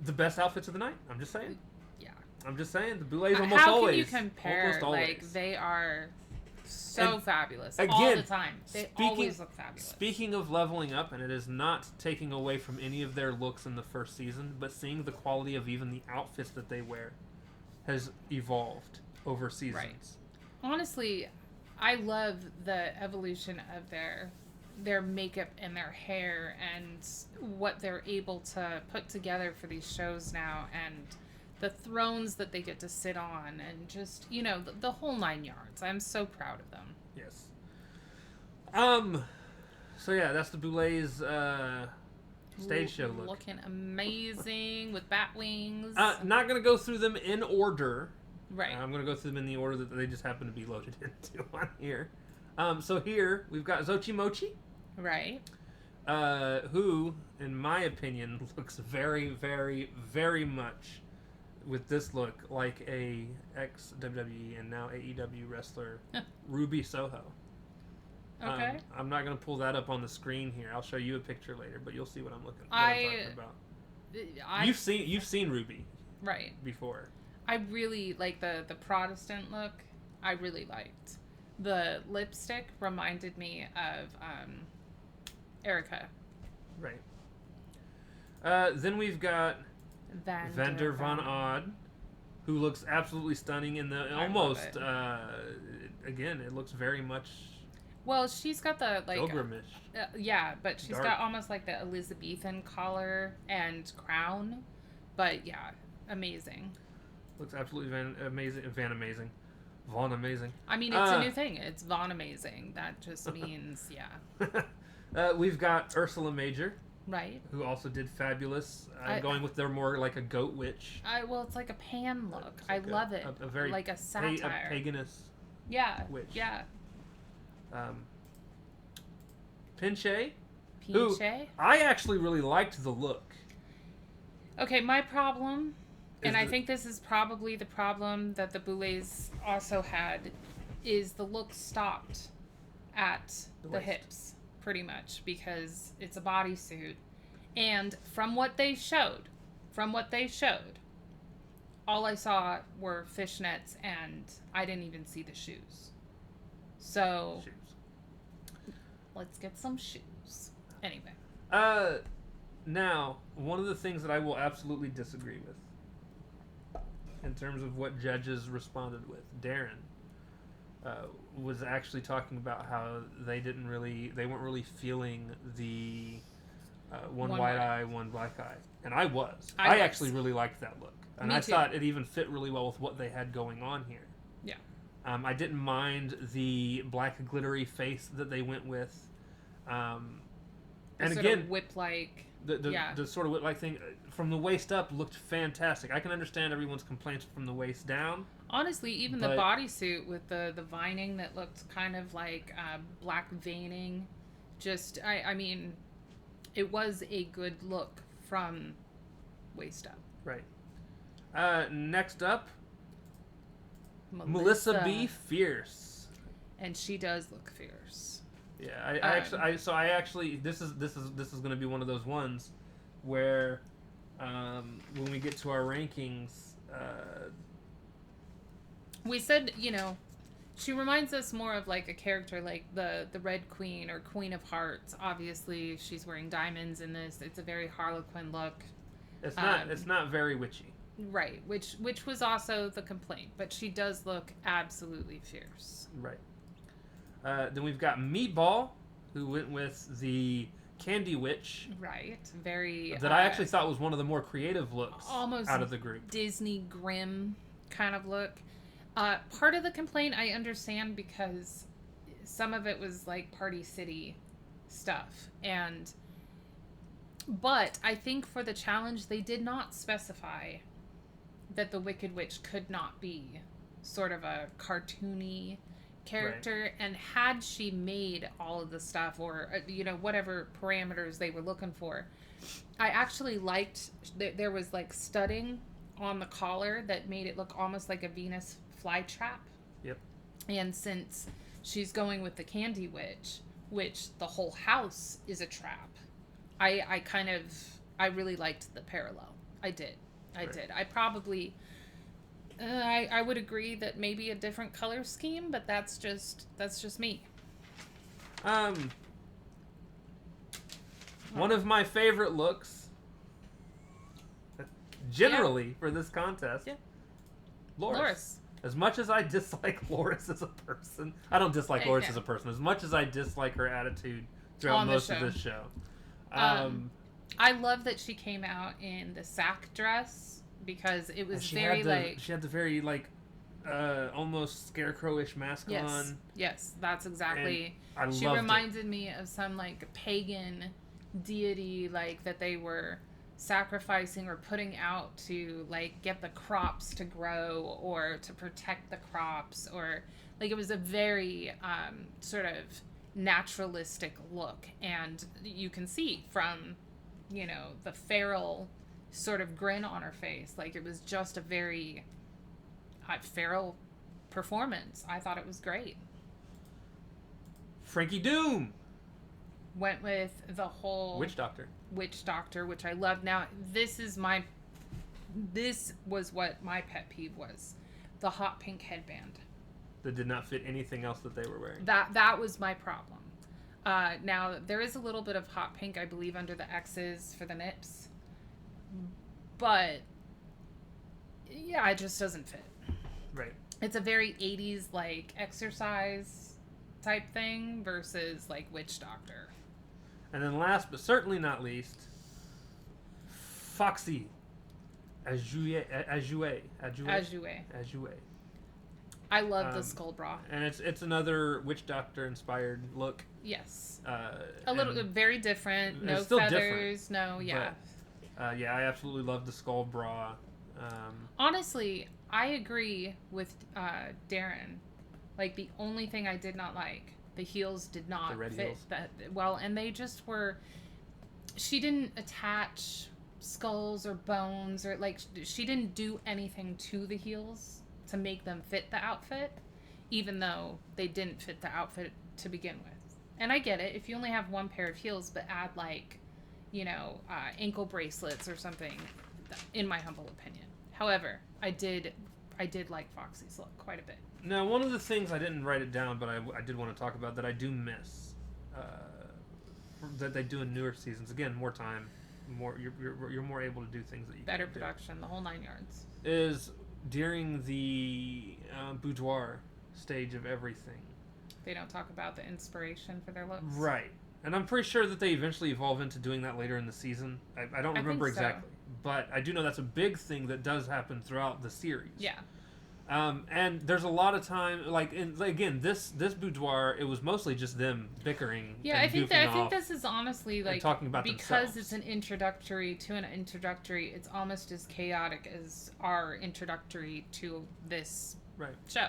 S1: the best outfits of the night. I'm just saying.
S2: Yeah.
S1: I'm just saying. The Boulets almost
S2: How
S1: always.
S2: How can you compare? They are so fabulous
S1: again,
S2: all the time. They always look fabulous.
S1: Speaking of leveling up, and it is not taking away from any of their looks in the first season, but seeing the quality of even the outfits that they wear has evolved over seasons.
S2: Right. Honestly, I love the evolution of their makeup and their hair and what they're able to put together for these shows now, and the thrones that they get to sit on, and just the whole 9 yards. I'm so proud of them.
S1: Yes. So yeah, that's the Boulets stage show look.
S2: Looking amazing with bat wings.
S1: Not gonna go through them in order.
S2: Right.
S1: I'm gonna go through them in the order that they just happen to be loaded into on here. So here we've got Xochimochi.
S2: Right.
S1: who, in my opinion, looks very, very, very much with this look like a ex-WWE and now AEW wrestler, Ruby Soho.
S2: Okay.
S1: I'm not going to pull that up on the screen here. I'll show you a picture later, but you'll see what I'm talking about. You've seen Ruby
S2: right
S1: before.
S2: I really like the Protestant look. I really liked the lipstick. Reminded me of Erica.
S1: Right. Then we've got Vander Von Odd, who looks absolutely stunning in the almost. Again, it looks very much.
S2: Well, she's got the like
S1: pilgrimish.
S2: Yeah, but she's
S1: Dark.
S2: got almost like the Elizabethan collar and crown. But yeah, amazing.
S1: Looks absolutely amazing. Von amazing.
S2: I mean, it's a new thing. It's Von amazing. That just means
S1: we've got Ursula Major.
S2: Right.
S1: Who also did fabulous. Going with their more like a goat witch.
S2: Well, it's like a pan look. Like I love it.
S1: A very
S2: like a satire.
S1: A paganist.
S2: Yeah.
S1: Witch.
S2: Yeah.
S1: Pinche.
S2: Who
S1: I actually really liked the look.
S2: Okay, my problem, and I think this is probably the problem that the Boulets also had, is the look stopped at the hips, pretty much, because it's a bodysuit. And from what they showed, all I saw were fishnets, and I didn't even see the shoes. So, let's get some shoes. Anyway.
S1: Now, one of the things that I will absolutely disagree with, in terms of what judges responded with, Darren, was actually talking about how they weren't really feeling the one white eye, one black eye. And I was. I actually really liked that look. And I thought it even fit really well with what they had going on here.
S2: Yeah.
S1: I didn't mind the black glittery face that they went with. And again,
S2: whip-like.
S1: The sort of whip-like thing from the waist up looked fantastic. I can understand everyone's complaints from the waist down.
S2: Honestly, even the bodysuit with the vining that looked kind of like black veining, I mean, it was a good look from waist up.
S1: Right. Next up, Melissa B. Fierce.
S2: And she does look fierce.
S1: Yeah, I actually this is going to be one of those ones where when we get to our rankings,
S2: we said, she reminds us more of like a character like the Red Queen or Queen of Hearts. Obviously, she's wearing diamonds in this. It's a very Harlequin look.
S1: It's not very witchy.
S2: Right, which was also the complaint, but she does look absolutely fierce.
S1: Right. Then we've got Meatball, who went with the Candy Witch.
S2: Right. Very...
S1: That I actually thought was one of the more creative looks
S2: almost
S1: out of the group.
S2: Disney grim kind of look. Part of the complaint I understand because some of it was like Party City stuff. But I think for the challenge, they did not specify that the Wicked Witch could not be sort of a cartoony character, right. And had she made all of the stuff or whatever parameters they were looking for, I actually liked there was like studding on the collar that made it look almost like a Venus flytrap.
S1: Yep.
S2: And since she's going with the Candy Witch, which the whole house is a trap, I really liked the parallel. I did. I probably I would agree that maybe a different color scheme, but that's just me.
S1: One of my favorite looks, generally for this contest, Loris. As much as I dislike Loris as a person, I don't dislike Loris as a person. As much as I dislike her attitude throughout most of this show.
S2: I love that she came out in the sack dress. Because it was she had
S1: the very almost scarecrowish mask on.
S2: Yes, that's exactly.
S1: She
S2: reminded me of some like pagan deity like that they were sacrificing or putting out to like get the crops to grow or to protect the crops, or like it was a very sort of naturalistic look. And you can see from, the feral sort of grin on her face. Like, it was just a very feral performance. I thought it was great.
S1: Frankie Doom
S2: Went with the whole
S1: Witch Doctor,
S2: which I love. Now, this was what my pet peeve was. The hot pink headband.
S1: that did not fit anything else that they were wearing.
S2: That was my problem. Now, there is a little bit of hot pink, I believe, under the X's for the nips. But, yeah, it just doesn't fit.
S1: Right.
S2: It's a very 80s, like, exercise type thing versus, like, Witch Doctor.
S1: And then last but certainly not least, Foxy Ajouet.
S2: I love the skull bra.
S1: And it's another Witch Doctor inspired look.
S2: Yes. A little very different. No feathers. Different, no, yeah.
S1: But, yeah, I absolutely love the skull bra.
S2: Honestly, I agree with Darren. Like, the only thing I did not like, the heels did not fit heels. That well, and they just were. She didn't attach skulls or bones, or like, she didn't do anything to the heels to make them fit the outfit, even though they didn't fit the outfit to begin with. And I get it, if you only have one pair of heels, but add, like, ankle bracelets or something, in my humble opinion. However, I did like Foxy's look quite a bit.
S1: Now, one of the things, I didn't write it down, but I did want to talk about that I do miss, that they do in newer seasons. Again, more time, you're more able to do things that you
S2: better
S1: can
S2: production,
S1: do.
S2: the whole 9 yards.
S1: Is during the boudoir stage of everything.
S2: They don't talk about the inspiration for their looks.
S1: Right. And I'm pretty sure that they eventually evolve into doing that later in the season. I don't remember exactly. But I do know that's a big thing that does happen throughout the series.
S2: Yeah.
S1: And there's a lot of time, again, this boudoir, it was mostly just them bickering.
S2: Yeah,
S1: and
S2: I think this is honestly like
S1: talking about
S2: because
S1: themselves.
S2: It's an introductory to an introductory. It's almost as chaotic as our introductory to this show.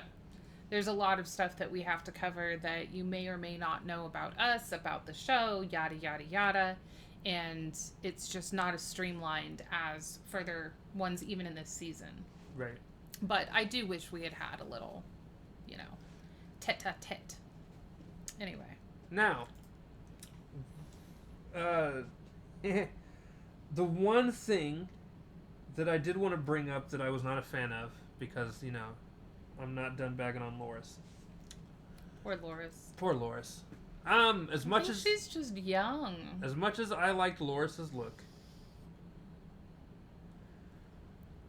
S2: There's a lot of stuff that we have to cover that you may or may not know about us, about the show, yada yada yada, and it's just not as streamlined as further ones even in this season.
S1: Right.
S2: But I do wish we had a little, tete-a-tete. Anyway.
S1: Now, the one thing that I did want to bring up that I was not a fan of, because, I'm not done bagging on Loris.
S2: Poor Loris.
S1: Poor Loris. As much as
S2: she's just young.
S1: As much as I liked Loris's look,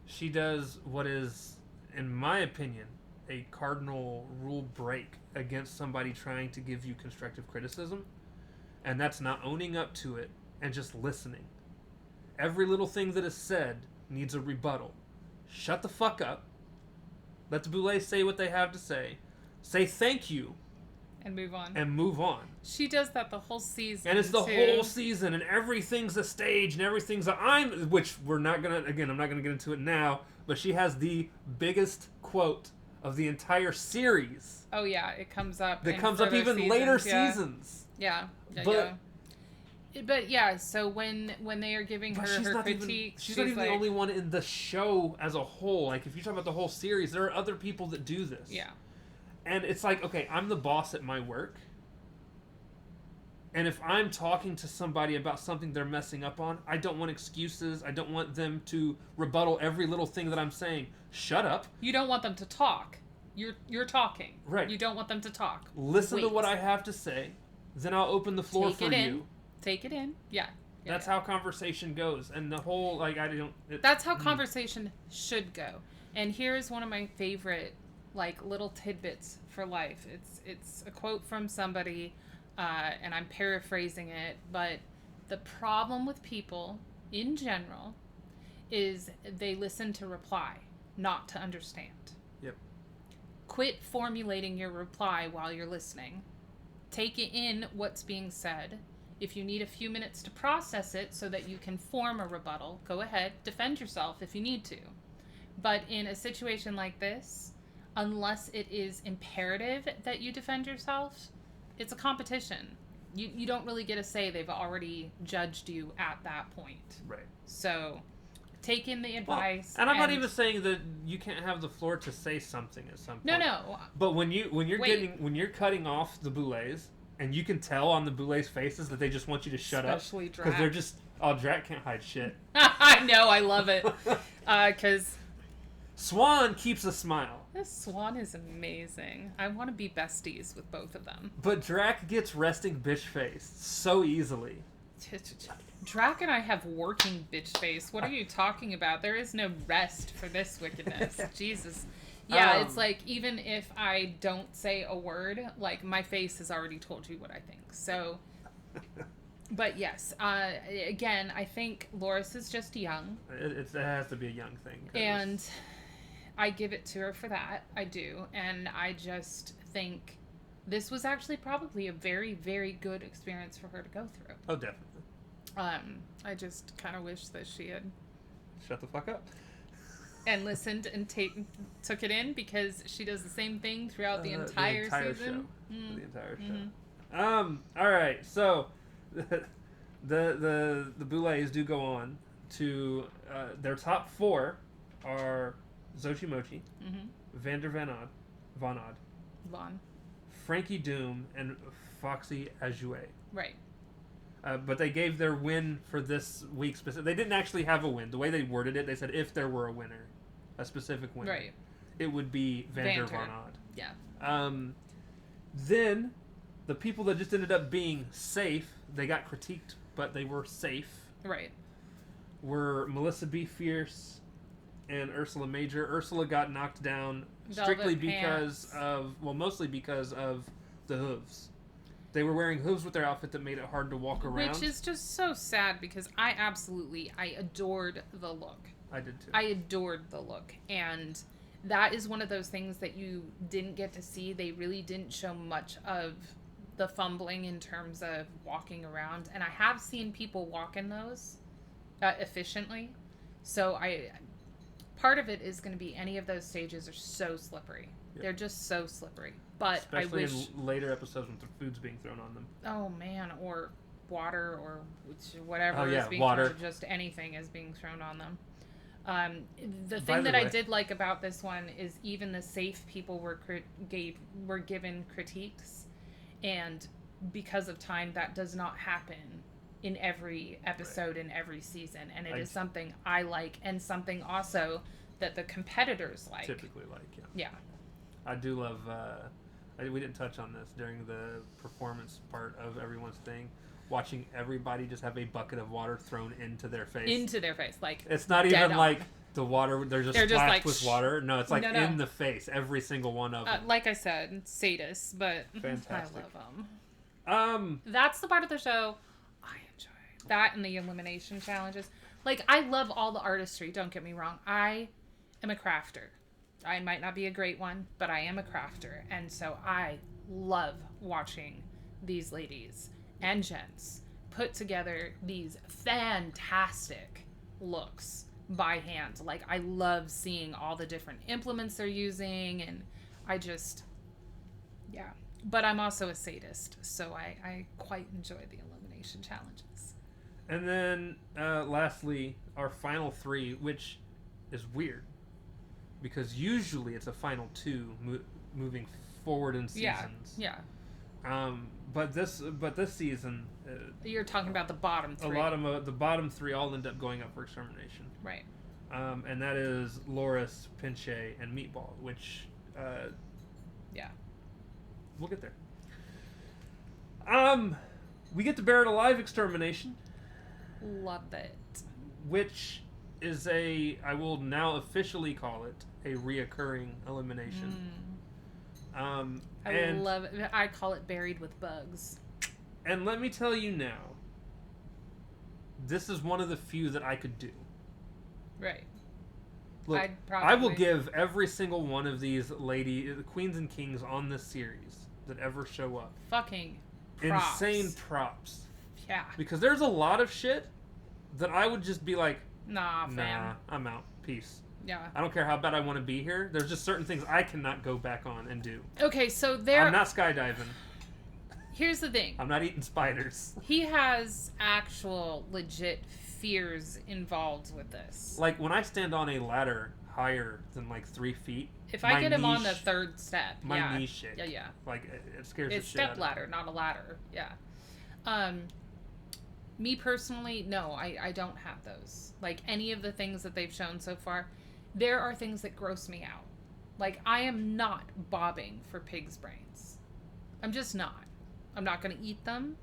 S1: she does what is, in my opinion, a cardinal rule break against somebody trying to give you constructive criticism, and that's not owning up to it and just listening. Every little thing that is said needs a rebuttal. Shut the fuck up. Let the Boulet say what they have to say. Say thank you.
S2: And move on.
S1: She
S2: does that the whole season.
S1: And it's the whole season, and everything's a stage, and everything's which we're not gonna, again, I'm not gonna get into it now, but she has the biggest quote of the entire series.
S2: Oh yeah, it comes up.
S1: That comes up even later seasons.
S2: Yeah. But yeah, so when they are giving her critique,
S1: she's not even the only one in the show as a whole. Like, if you talk about the whole series, there are other people that do this.
S2: Yeah.
S1: And it's like, okay, I'm the boss at my work. And if I'm talking to somebody about something they're messing up on, I don't want excuses. I don't want them to rebuttal every little thing that I'm saying. Shut up.
S2: You don't want them to talk. You're talking.
S1: Right.
S2: You don't want them to talk.
S1: Listen to what I have to say. Then I'll open the floor for you.
S2: Take it in. Yeah.
S1: That's how conversation goes. And the whole,
S2: that's how conversation should go. And here's one of my favorite, little tidbits for life. It's a quote from somebody, and I'm paraphrasing it, but the problem with people in general is they listen to reply, not to understand.
S1: Yep.
S2: Quit formulating your reply while you're listening. Take it in what's being said. If you need a few minutes to process it so that you can form a rebuttal, go ahead, defend yourself if you need to. But in a situation like this, unless it is imperative that you defend yourself, it's a competition. You don't really get a say. They've already judged you at that point.
S1: Right.
S2: So, take in the advice.
S1: And I'm not even saying that you can't have the floor to say something at some point.
S2: No.
S1: But when you're cutting off the Boulets, and you can tell on the Boulets' faces that they just want you to shut
S2: Especially
S1: up because they're just Drac can't hide shit.
S2: I know, I love it because
S1: Swan keeps a smile.
S2: this Swan is amazing. I want to be besties with both of them.
S1: But Drac gets resting bitch face so easily.
S2: Drac and I have working bitch face. What are you talking about? There is no rest for this wickedness. Jesus. Yeah, it's like, even if I don't say a word, like, my face has already told you what I think. So, but yes, again, I think Loris is just young.
S1: It has to be a young thing.
S2: And I give it to her for that. I do. And I just think this was actually probably a very, very good experience for her to go through.
S1: Oh, definitely.
S2: I just kind of wish that she had...
S1: Shut the fuck up.
S2: And listened and took it in, because she does the same thing throughout the entire season.
S1: The entire show. All right. So the Boulets do go on to their top 4 are Xochimochi, Vander Von Odd, Frankie Doom, and Foxy Ajoué.
S2: Right.
S1: But they gave their win for this week specific. They didn't actually have a win. The way they worded it, they said if there were a winner, a specific winner,
S2: right,
S1: it would be Vander Von Odd.
S2: Yeah.
S1: Then the people that just ended up being safe, they got critiqued, but they were safe.
S2: Right.
S1: Were Melissa B. Fierce and Ursula Major. Ursula got knocked down strictly mostly because of the hooves. They were wearing hooves with their outfit that made it hard to walk around.
S2: Which is just so sad, because I adored the look.
S1: I did too.
S2: I adored the look. And that is one of those things that you didn't get to see. They really didn't show much of the fumbling in terms of walking around. And I have seen people walk in those efficiently. So part of it is going to be, any of those stages are so slippery. Yep. They're just so slippery. But
S1: especially
S2: I wish...
S1: in later episodes when the food's being thrown on them.
S2: Oh, man. Or water, or whatever is being thrown. Just anything is being thrown on them. The thing that I did like about this one is even the safe people were given critiques, and because of time, that does not happen in every episode, in every season, and it is something I like, and something also that the competitors like.
S1: Typically like,
S2: yeah.
S1: I do love, we didn't touch on this during the performance part of everyone's thing, watching everybody just have a bucket of water thrown into their face.
S2: Like,
S1: it's not even on. Like the water, they're just splashed
S2: like,
S1: with water. No, it's like in the face, every single one of them.
S2: Like I said, sadists, but
S1: fantastic.
S2: I love them. That's the part of the show I enjoy. That and the elimination challenges. Like, I love all the artistry, don't get me wrong. I am a crafter. I might not be a great one, but I am a crafter. And so I love watching these ladies and gents put together these fantastic looks by hand. Like, I love seeing all the different implements they're using, and I just, yeah. But I'm also a sadist, so I quite enjoy the elimination challenges.
S1: And then, lastly, our final 3, which is weird, because usually it's a final 2 moving forward in seasons.
S2: Yeah.
S1: But this season,
S2: you're talking about the bottom 3.
S1: A lot of the bottom 3 all end up going up for extermination.
S2: Right.
S1: And that is Loris, Pinche, and Meatball, which
S2: yeah,
S1: we'll get there. We get the Buried Alive extermination.
S2: Love it.
S1: Which is I will now officially call it a reoccurring elimination.
S2: I love it. I call it Buried with Bugs.
S1: And let me tell you now, this is one of the few that I could do.
S2: Right.
S1: Look, I will give every single one of these the queens and kings on this series that ever show up
S2: fucking props.
S1: Insane props.
S2: Yeah.
S1: Because there's a lot of shit that I would just be like,
S2: nah, fam.
S1: I'm out. Peace.
S2: Yeah.
S1: I don't care how bad I want to be here. There's just certain things I cannot go back on and do.
S2: Okay, so
S1: I'm not skydiving.
S2: Here's the thing.
S1: I'm not eating spiders.
S2: He has actual legit fears involved with this.
S1: Like, when I stand on a ladder higher than, like, 3 feet...
S2: If I get him on the 3rd step,
S1: my knees shake.
S2: Yeah.
S1: Like, it scares the
S2: it's
S1: shit out of
S2: step
S1: me.
S2: ladder, not a ladder. Yeah. Me personally, no, I don't have those. Like, any of the things that they've shown so far, there are things that gross me out. Like, I am not bobbing for pig's brains. I'm just not. I'm not going to eat them.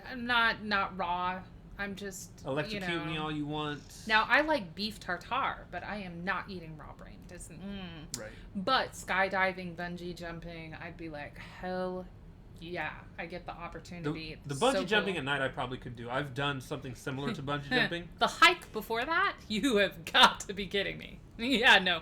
S2: I'm not raw. I'm just,
S1: Electrocute me all you want.
S2: Now, I like beef tartare, but I am not eating raw brain.
S1: Right.
S2: But skydiving, bungee jumping, I'd be like, hell yeah. I get the opportunity.
S1: The bungee jumping at night I probably could do. I've done something similar to bungee jumping.
S2: The hike before that? You have got to be kidding me. Yeah, no.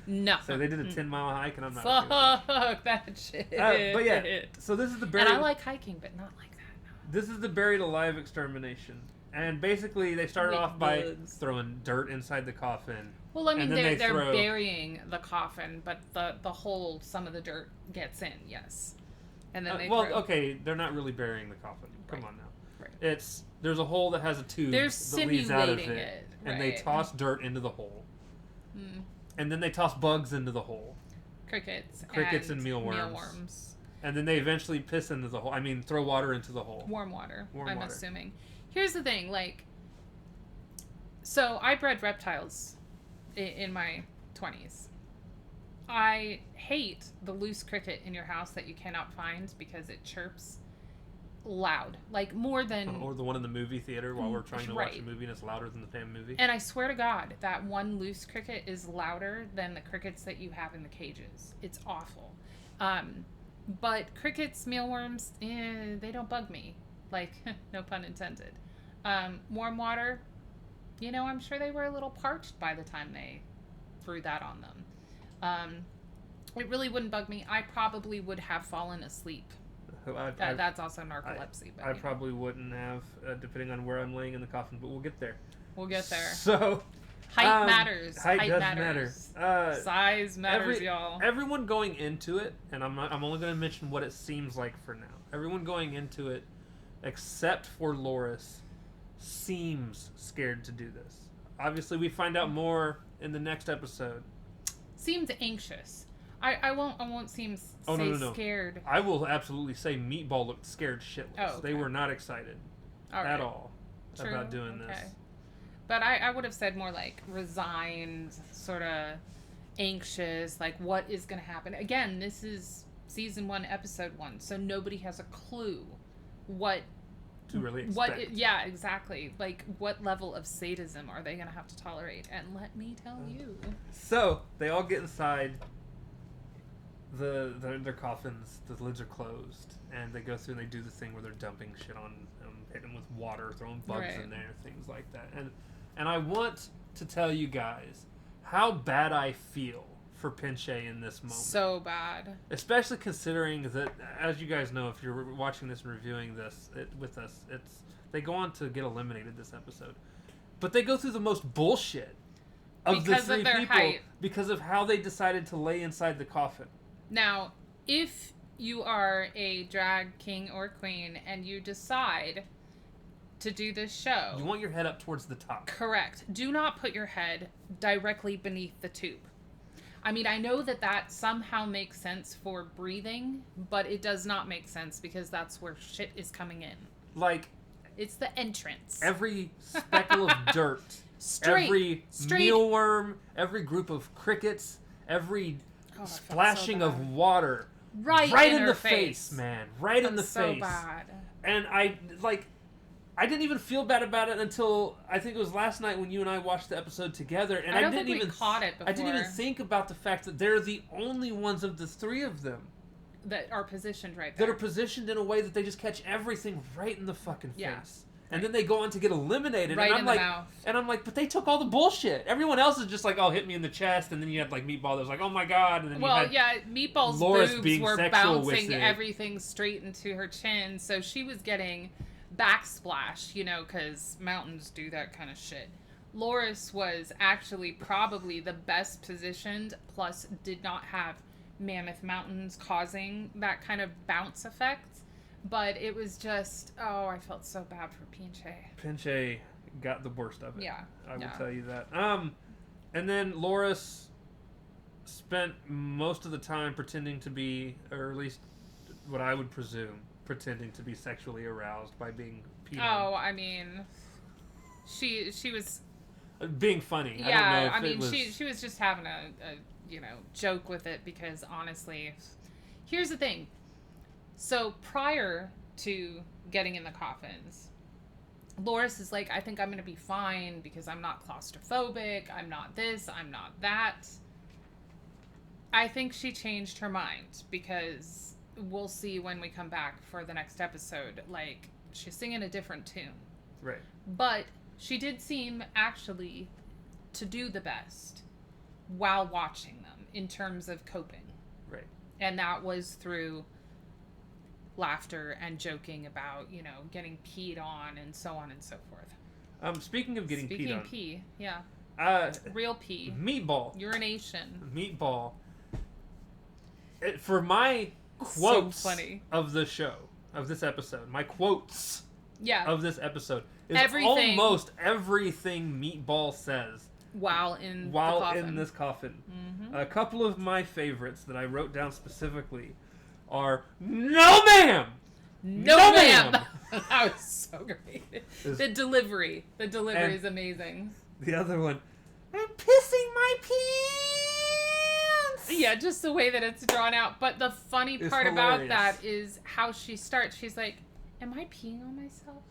S2: No.
S1: So they did a 10-mile hike, and I'm not
S2: Fuck that shit.
S1: But yeah, so this is the buried...
S2: And I like hiking, but not like that. No.
S1: This is the buried alive extermination. And basically, they started off by throwing dirt inside the coffin.
S2: Well, I mean, they're burying the coffin, but the whole, some of the dirt gets in, yes. And then they
S1: okay, they're not really burying the coffin. Come on now. Right. There's a hole that has a tube that leads out of it. And they toss dirt into the hole. Mm. And then they toss bugs into the hole.
S2: Crickets
S1: and mealworms. And then they eventually piss into the hole. I mean, throw water into the hole.
S2: Warm water, I'm assuming. Here's the thing, like... So, I bred reptiles in my 20s. I hate the loose cricket in your house that you cannot find because it chirps loud. Like, more than...
S1: Or the one in the movie theater while we're trying to watch a movie and it's louder than the damn movie.
S2: And I swear to God, that one loose cricket is louder than the crickets that you have in the cages. It's awful. But crickets, mealworms, they don't bug me. Like, no pun intended. Warm water, I'm sure they were a little parched by the time they threw that on them. It really wouldn't bug me. I probably would have fallen asleep. That's also narcolepsy.
S1: I probably wouldn't have, depending on where I'm laying in the coffin, but we'll get there.
S2: So, height matters.
S1: Height does matter.
S2: Size matters, y'all.
S1: Everyone going into it, and I'm only going to mention what it seems like for now. Everyone going into it, except for Loris, seems scared to do this. Obviously, we find out more in the next episode.
S2: Seems anxious. I won't seem scared.
S1: I will absolutely say Meatball looked scared shitless.
S2: Oh, okay.
S1: They were not excited at all about doing this.
S2: But I would have said more like resigned, sort of anxious, like what is going to happen. Again, this is season 1, episode 1, so nobody has a clue what
S1: to really expect.
S2: Yeah, exactly. Like, what level of sadism are they going to have to tolerate? And let me tell you.
S1: So, they all get inside their coffins. The lids are closed. And they go through and they do the thing where they're dumping shit on them, hitting them with water, throwing bugs in there, things like that. And I want to tell you guys how bad I feel for Pinche in this moment.
S2: So bad.
S1: Especially considering that, as you guys know, if you're watching this and reviewing this with us, they go on to get eliminated this episode. But they go through the most bullshit of the three people because of how they decided to lay inside the coffin.
S2: Now, if you are a drag king or queen and you decide to do this show...
S1: You want your head up towards the top.
S2: Correct. Do not put your head directly beneath the tube. I mean, I know that somehow makes sense for breathing, but it does not make sense because that's where shit is coming in.
S1: Like...
S2: It's the entrance.
S1: Every speckle of dirt, every mealworm, every group of crickets, every splashing of water, right in the face, man, right in the face. So
S2: bad.
S1: And I didn't even feel bad about it until I think it was last night when you and I watched the episode together, and I didn't even
S2: caught it before.
S1: I didn't even think about the fact that they're the only ones of the three of them
S2: that are positioned right there.
S1: That are positioned in a way that they just catch everything right in the fucking face. And then they go on to get eliminated.
S2: Right
S1: and I'm
S2: in
S1: like,
S2: the mouth.
S1: And I'm like, but they took all the bullshit. Everyone else is just like, oh, hit me in the chest. And then you had like Meatball that was like, oh my God. And then
S2: Meatball's boobs were bouncing everything straight into her chin. So she was getting backsplash, because mountains do that kind of shit. Loris was actually probably the best positioned, plus did not have Mammoth Mountains causing that kind of bounce effect. But it was just, oh, I felt so bad for Pinche.
S1: Pinche got the worst of it.
S2: Yeah.
S1: I will tell you that. And then Loris spent most of the time pretending to be, or at least what I would presume, pretending to be sexually aroused by being peed on.
S2: Oh, I mean, she was
S1: being funny.
S2: Yeah,
S1: I don't know if
S2: she was just having a joke with it because honestly, here's the thing. So prior to getting in the coffins, Loris is like, I think I'm going to be fine because I'm not claustrophobic. I'm not this. I'm not that. I think she changed her mind because we'll see when we come back for the next episode. Like, she's singing a different tune.
S1: Right.
S2: But she did seem actually to do the best while watching them in terms of coping.
S1: Right.
S2: And that was through laughter and joking about, getting peed on and so on and so forth.
S1: Speaking of getting peed on.
S2: Pee, yeah. Real pee.
S1: Meatball.
S2: Urination.
S1: Meatball. For my quotes
S2: so funny.
S1: Of the show, of this episode, my quotes of this episode is almost everything Meatball says
S2: while in
S1: this coffin. Mm-hmm. A couple of my favorites that I wrote down specifically are "No, ma'am!
S2: No, ma'am!" That was so great. The delivery is amazing.
S1: The other one, "I'm pissing my pants!"
S2: Yeah, just the way that it's drawn out. But the funny part about that is how she starts. She's like, "Am I peeing on myself?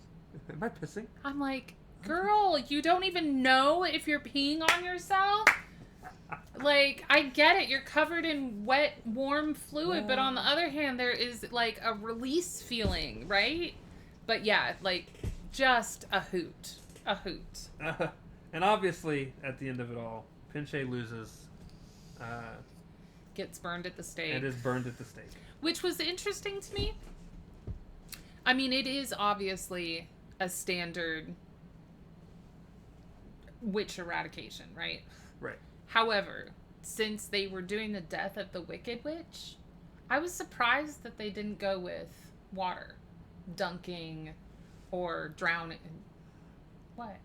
S1: Am I pissing?"
S2: I'm like, "Girl, you don't even know if you're peeing on yourself?" Like, I get it. You're covered in wet, warm fluid. But on the other hand, there is, like, a release feeling, right? But, yeah, like, just a hoot. A hoot.
S1: And obviously, at the end of it all, Pinche loses.
S2: Gets burned at the stake.
S1: And is burned at the stake.
S2: Which was interesting to me. I mean, it is obviously a standard witch eradication, right?
S1: Right.
S2: However, since they were doing the death of the Wicked Witch, I was surprised that they didn't go with water, dunking, or drowning. What?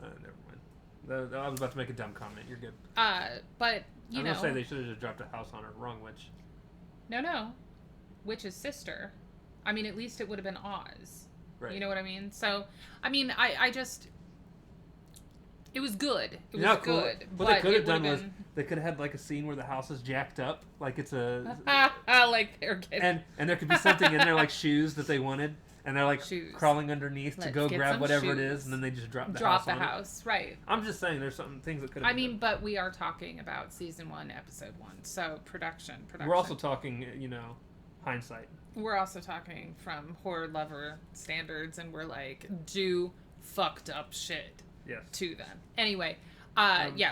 S1: Never mind. I was about to make a dumb comment. You're good.
S2: But
S1: I'm gonna say they should have just dropped a house on her. Wrong witch.
S2: No. Witch's sister. I mean, at least it would have been Oz.
S1: Right.
S2: You know what I mean? So, I mean, I just... It was good. It was good.
S1: What they could have done was they could have had like a scene where the house is jacked up, like it's a
S2: like they're getting...
S1: and there could be something in there like shoes that they wanted, and they're like crawling underneath to go grab whatever it is, and then they just drop the house.
S2: Right.
S1: I'm just saying there's some things that could have.
S2: I mean, but we are talking about season 1, episode 1, so production.
S1: We're also talking, hindsight.
S2: We're also talking from horror lover standards, and we're like, do fucked up shit.
S1: Yes.
S2: To them. Anyway,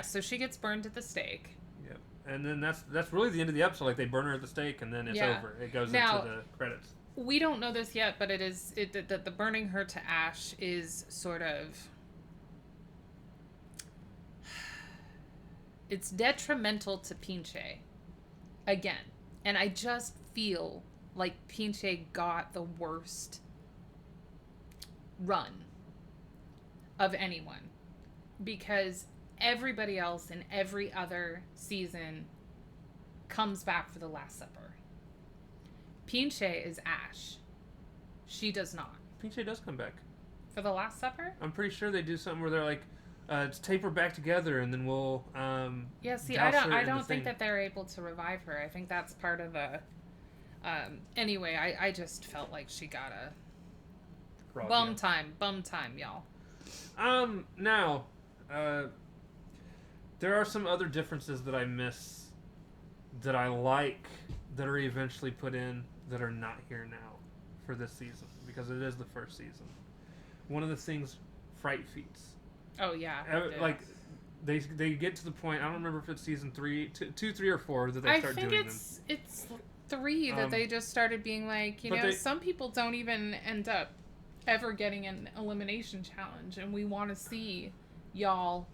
S2: so she gets burned at the stake.
S1: Yep. And then that's really the end of the episode. Like, they burn her at the stake, and then it's over. It goes into the credits.
S2: We don't know this yet, but the burning her to ash is sort of... It's detrimental to Pinche. Again. And I just feel like Pinche got the worst run of anyone, because everybody else in every other season comes back for the Last Supper. Pinche is Ash. She does not.
S1: Pinche does come back
S2: for the Last Supper.
S1: I'm pretty sure they do something where they're like, tape her back together, and then we'll
S2: I don't think that they're able to revive her. I think that's part of a anyway, I just felt like she got a bum time, y'all.
S1: Now, there are some other differences that I miss that I like that are eventually put in that are not here now for this season, because it is the first season. One of the things, fright feats.
S2: Oh, yeah.
S1: Like, they get to the point, I don't remember if it's season 3, 2, 3, or 4 that they start doing them. I think
S2: it's 3 that they just started being like, some people don't even end up ever getting an elimination challenge, and we want to see y'all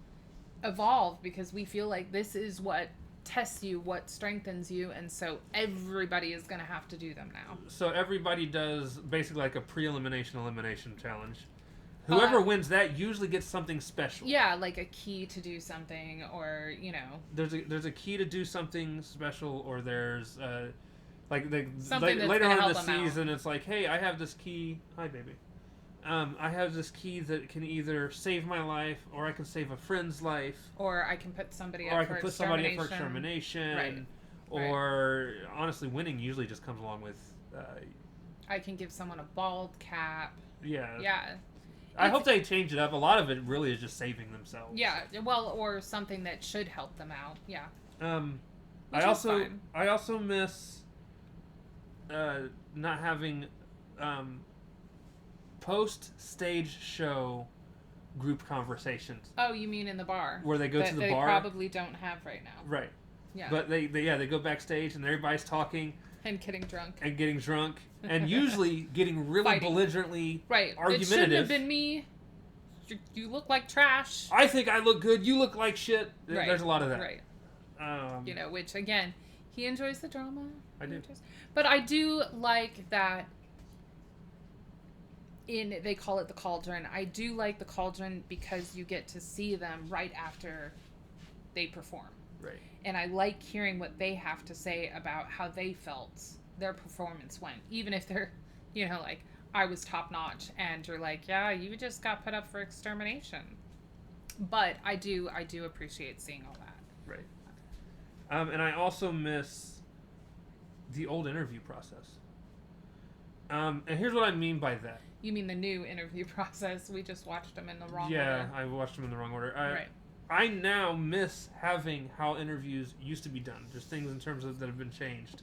S2: evolve because we feel like this is what tests you, what strengthens you, and so everybody is going to have to do them now.
S1: So everybody does basically like a elimination challenge. Whoever wins that usually gets something special.
S2: Yeah, like a key to do something, or
S1: There's a key to do something special, or there's
S2: something that's
S1: later
S2: gonna
S1: on in
S2: help
S1: the
S2: them
S1: season, it's like, hey, I have this key. Hi, baby. I have this key that can either save my life, or I can save a friend's life,
S2: or I can put somebody
S1: or
S2: up
S1: I can
S2: for
S1: put somebody up for extermination.
S2: Right.
S1: Or honestly, winning usually just comes along with.
S2: I can give someone a bald cap.
S1: Yeah.
S2: Yeah.
S1: I hope they change it up. A lot of it really is just saving themselves.
S2: Yeah, well, or something that should help them out. Yeah.
S1: I also miss not having post-stage show group conversations.
S2: Oh, you mean in the bar?
S1: Where they go to the bar?
S2: They probably don't have right now.
S1: Right.
S2: Yeah.
S1: But they go backstage and everybody's talking.
S2: And getting drunk.
S1: And usually getting really
S2: Fighting.
S1: belligerently
S2: right.
S1: argumentative.
S2: It shouldn't have been me. You look like trash.
S1: I think I look good. You look like shit.
S2: Right.
S1: There's a lot of that.
S2: Right. Which, again, he enjoys the drama.
S1: I do.
S2: But I do like that they call it the cauldron. I do like the cauldron because you get to see them right after they perform.
S1: Right.
S2: And I like hearing what they have to say about how they felt their performance went. Even if they're, like, I was top notch, and you're like, yeah, you just got put up for extermination. But I do appreciate seeing all that.
S1: Right. And I also miss the old interview process. And here's what I mean by that.
S2: You mean the new interview process? We just watched them in the wrong order.
S1: Yeah, I watched them in the wrong order.
S2: Right.
S1: I now miss having how interviews used to be done. Just things in terms of that have been changed.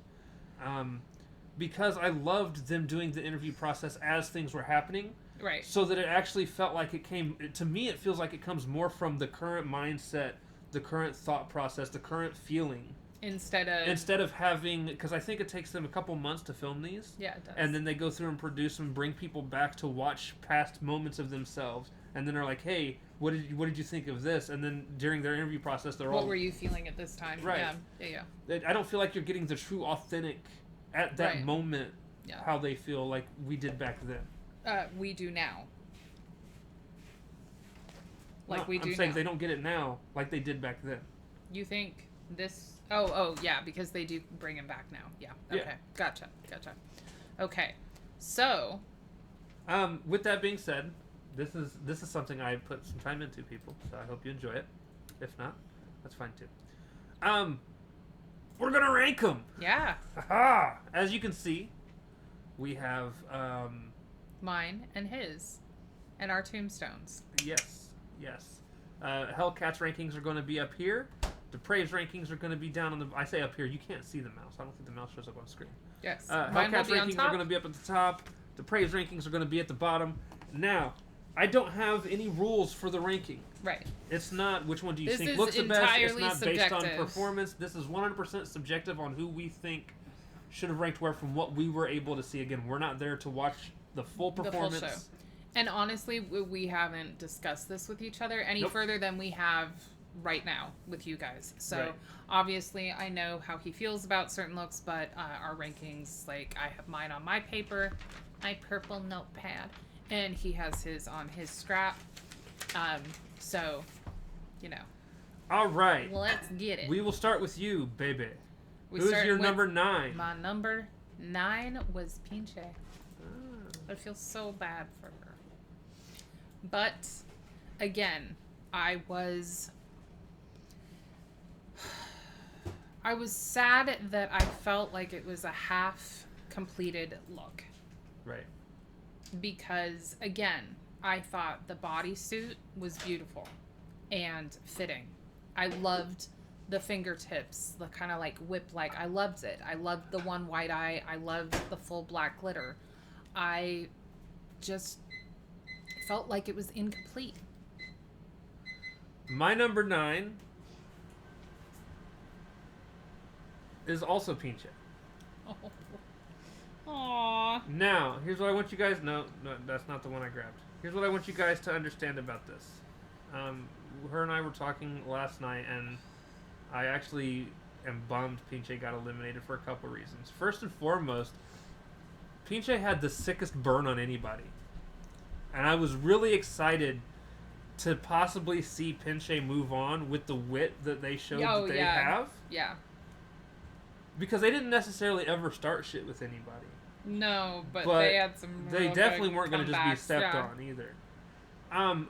S1: Because I loved them doing the interview process as things were happening.
S2: Right.
S1: So that it actually felt like it came... To me, it feels like it comes more from the current mindset, the current thought process, the current feeling. Instead of having... Because I think it takes them a couple months to film these.
S2: Yeah, it does.
S1: And then they go through and produce them, bring people back to watch past moments of themselves. And then they're like, hey... What did you think of this? And then during their interview process, what
S2: were you feeling at this time?
S1: Right.
S2: Yeah.
S1: I don't feel like you're getting the true, authentic, at that moment, how they feel like we did back then.
S2: We do now.
S1: I'm saying they don't get it now like they did back then.
S2: You think this... Oh, yeah, because they do bring him back now. Yeah. Okay. Yeah. Gotcha. Okay. So...
S1: with that being said... This is something I put some time into, people. So I hope you enjoy it. If not, that's fine too. We're gonna rank them.
S2: Yeah.
S1: As you can see, we have
S2: mine and his, and our tombstones.
S1: Yes. Hellcat's rankings are going to be up here. Deprave's rankings are going to be down on the. I say up here. You can't see the mouse. I don't think the mouse shows up on screen.
S2: Yes.
S1: Hellcat's rankings are going to be up at the top. Deprave's rankings are going to be at the bottom. Now. I don't have any rules for the ranking.
S2: Right.
S1: It's not which one do you think looks the best. It's not
S2: subjective.
S1: Based on performance. This is 100% subjective on who we think should have ranked where from what we were able to see. Again, we're not there to watch the full performance.
S2: The full show. And honestly, we haven't discussed this with each other any further than we have right now with you guys. So obviously, I know how he feels about certain looks, but our rankings, like I have mine on my paper, my purple notepad. And he has his on his scrap. So,
S1: All right.
S2: Let's get it.
S1: We will start with you, baby. Who's your number 9?
S2: My number 9 was Pinche. I feel so bad for her. But, again, I was sad that I felt like it was a half-completed look.
S1: Right.
S2: Because, again, I thought the bodysuit was beautiful and fitting. I loved the fingertips, the kind of like whip-like. I loved it. I loved the one white eye. I loved the full black glitter. I just felt like it was incomplete.
S1: My number 9 is also Pinche.
S2: Oh. Aww.
S1: Now, here's what I want you guys... No, that's not the one I grabbed. Here's what I want you guys to understand about this. Her and I were talking last night, and I actually am bummed Pinche got eliminated for a couple reasons. First and foremost, Pinche had the sickest burn on anybody. And I was really excited to possibly see Pinche move on with the wit that they showed that they have.
S2: Yeah.
S1: Because they didn't necessarily ever start shit with anybody.
S2: No, but they had some.
S1: They definitely weren't going to just be stepped on either.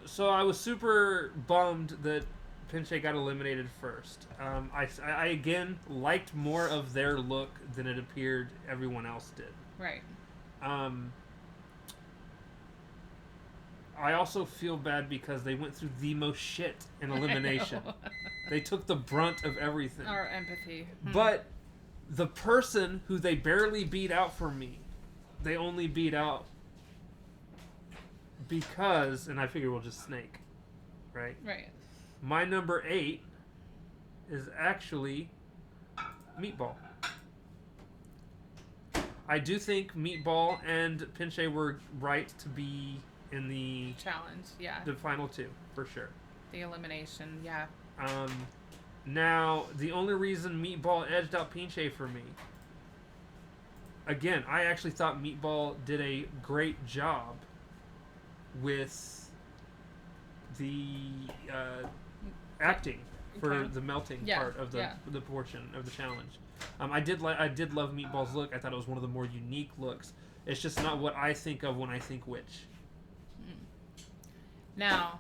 S1: So I was super bummed that Pinche got eliminated first. I again liked more of their look than it appeared everyone else did.
S2: Right.
S1: I also feel bad because they went through the most shit in elimination. They took the brunt of everything.
S2: Our empathy.
S1: But the person who they barely beat out for me, they only beat out because, and I figure we'll just snake, right?
S2: Right.
S1: My number 8 is actually Meatball. I do think Meatball and Pinche were right to be in the
S2: challenge, yeah.
S1: The final 2, for sure.
S2: The elimination, yeah.
S1: Now, the only reason Meatball edged out Pinche for me, again, I actually thought Meatball did a great job with the acting for the melting part of the portion of the challenge. I did love Meatball's look. I thought it was one of the more unique looks. It's just not what I think of when I think witch.
S2: Now,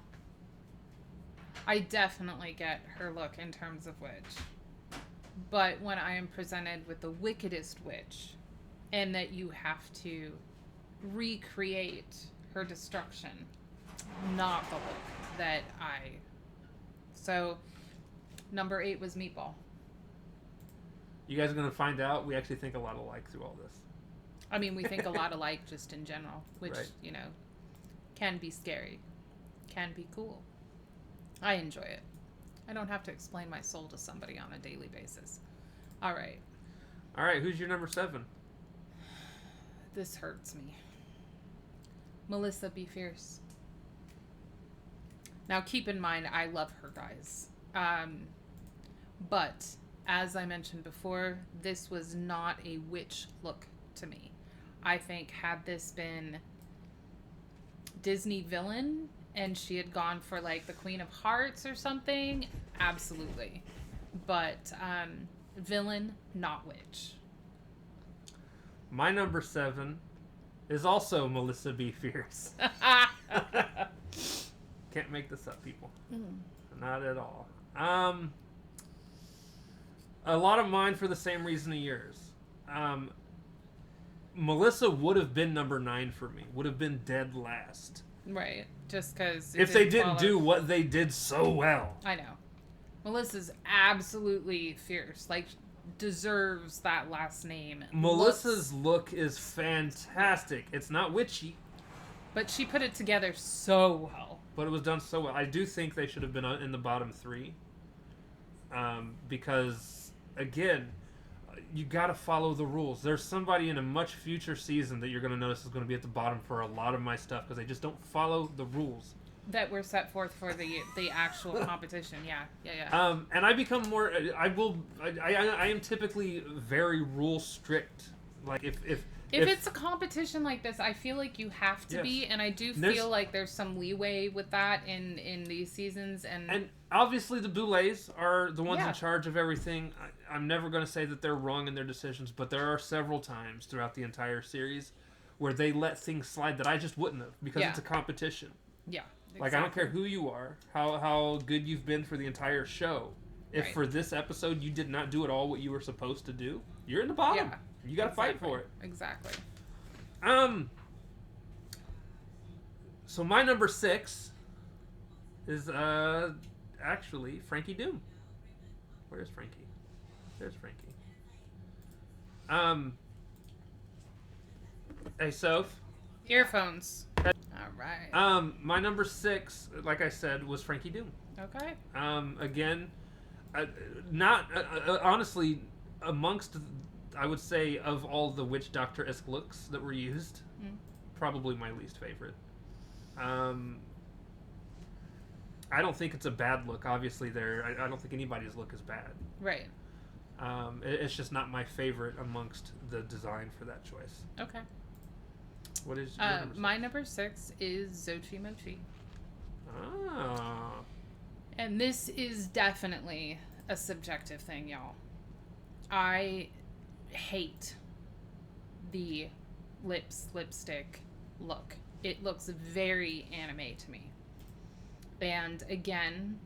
S2: I definitely get her look in terms of witch. But when I am presented with the wickedest witch, and that you have to recreate her destruction, not the look that I... So, number 8 was Meatball.
S1: You guys are going to find out we actually think a lot alike through all this.
S2: I mean, we think a lot alike just in general, which,
S1: right.
S2: You know, can be scary, can be cool. I enjoy it. I don't have to explain my soul to somebody on a daily basis. All right.
S1: All right, who's your number 7?
S2: This hurts me. Melissa Be Fierce. Now, keep in mind, I love her, guys. But, as I mentioned before, this was not a witch look to me. I think had this been Disney villain and she had gone for like the Queen of Hearts or something, absolutely. But villain, not witch.
S1: My number 7 is also Melissa Be Fierce. Can't make this up, people. Not at all. A lot of mine for the same reason of yours. Melissa would have been number 9 for me. Would have been dead last.
S2: Right. Just because...
S1: If they didn't do what they did so well.
S2: I know. Melissa's absolutely fierce. Like, deserves that last name.
S1: Melissa's look is fantastic. It's not witchy.
S2: But she put it together so well.
S1: But it was done so well. I do think they should have been in the bottom 3. Because, again, you got to follow the rules. There's somebody in a much future season that you're going to notice is going to be at the bottom for a lot of my stuff because they just don't follow the rules
S2: that were set forth for the actual competition. Yeah.
S1: And I become more. I am typically very rule strict. Like if
S2: it's a competition like this, I feel like you have to be, and I do feel like there's some leeway with that in these seasons. And
S1: obviously the Boulets are the ones in charge of everything. I'm never going to say that they're wrong in their decisions, but there are several times throughout the entire series where they let things slide that I just wouldn't have because it's a competition.
S2: Yeah. Exactly.
S1: Like, I don't care who you are, how good you've been for the entire show. If for this episode you did not do at all what you were supposed to do, you're in the bottom. Yeah. You got to fight for it.
S2: Exactly.
S1: So my number 6 is actually Frankie Doom. Where's Frankie? There's Frankie. Hey, Soph.
S2: Earphones. All right.
S1: My number 6, like I said, was Frankie Doom.
S2: Okay.
S1: Again, not honestly amongst, I would say, of all the witch doctor-esque looks that were used, probably my least favorite. I don't think it's a bad look. Obviously, I don't think anybody's look is bad.
S2: Right.
S1: It's just not my favorite amongst the design for that choice.
S2: Okay.
S1: What is your number
S2: my number 6 is Zochi Mochi.
S1: Ah.
S2: And this is definitely a subjective thing, y'all. I hate the lipstick look. It looks very anime to me. And again,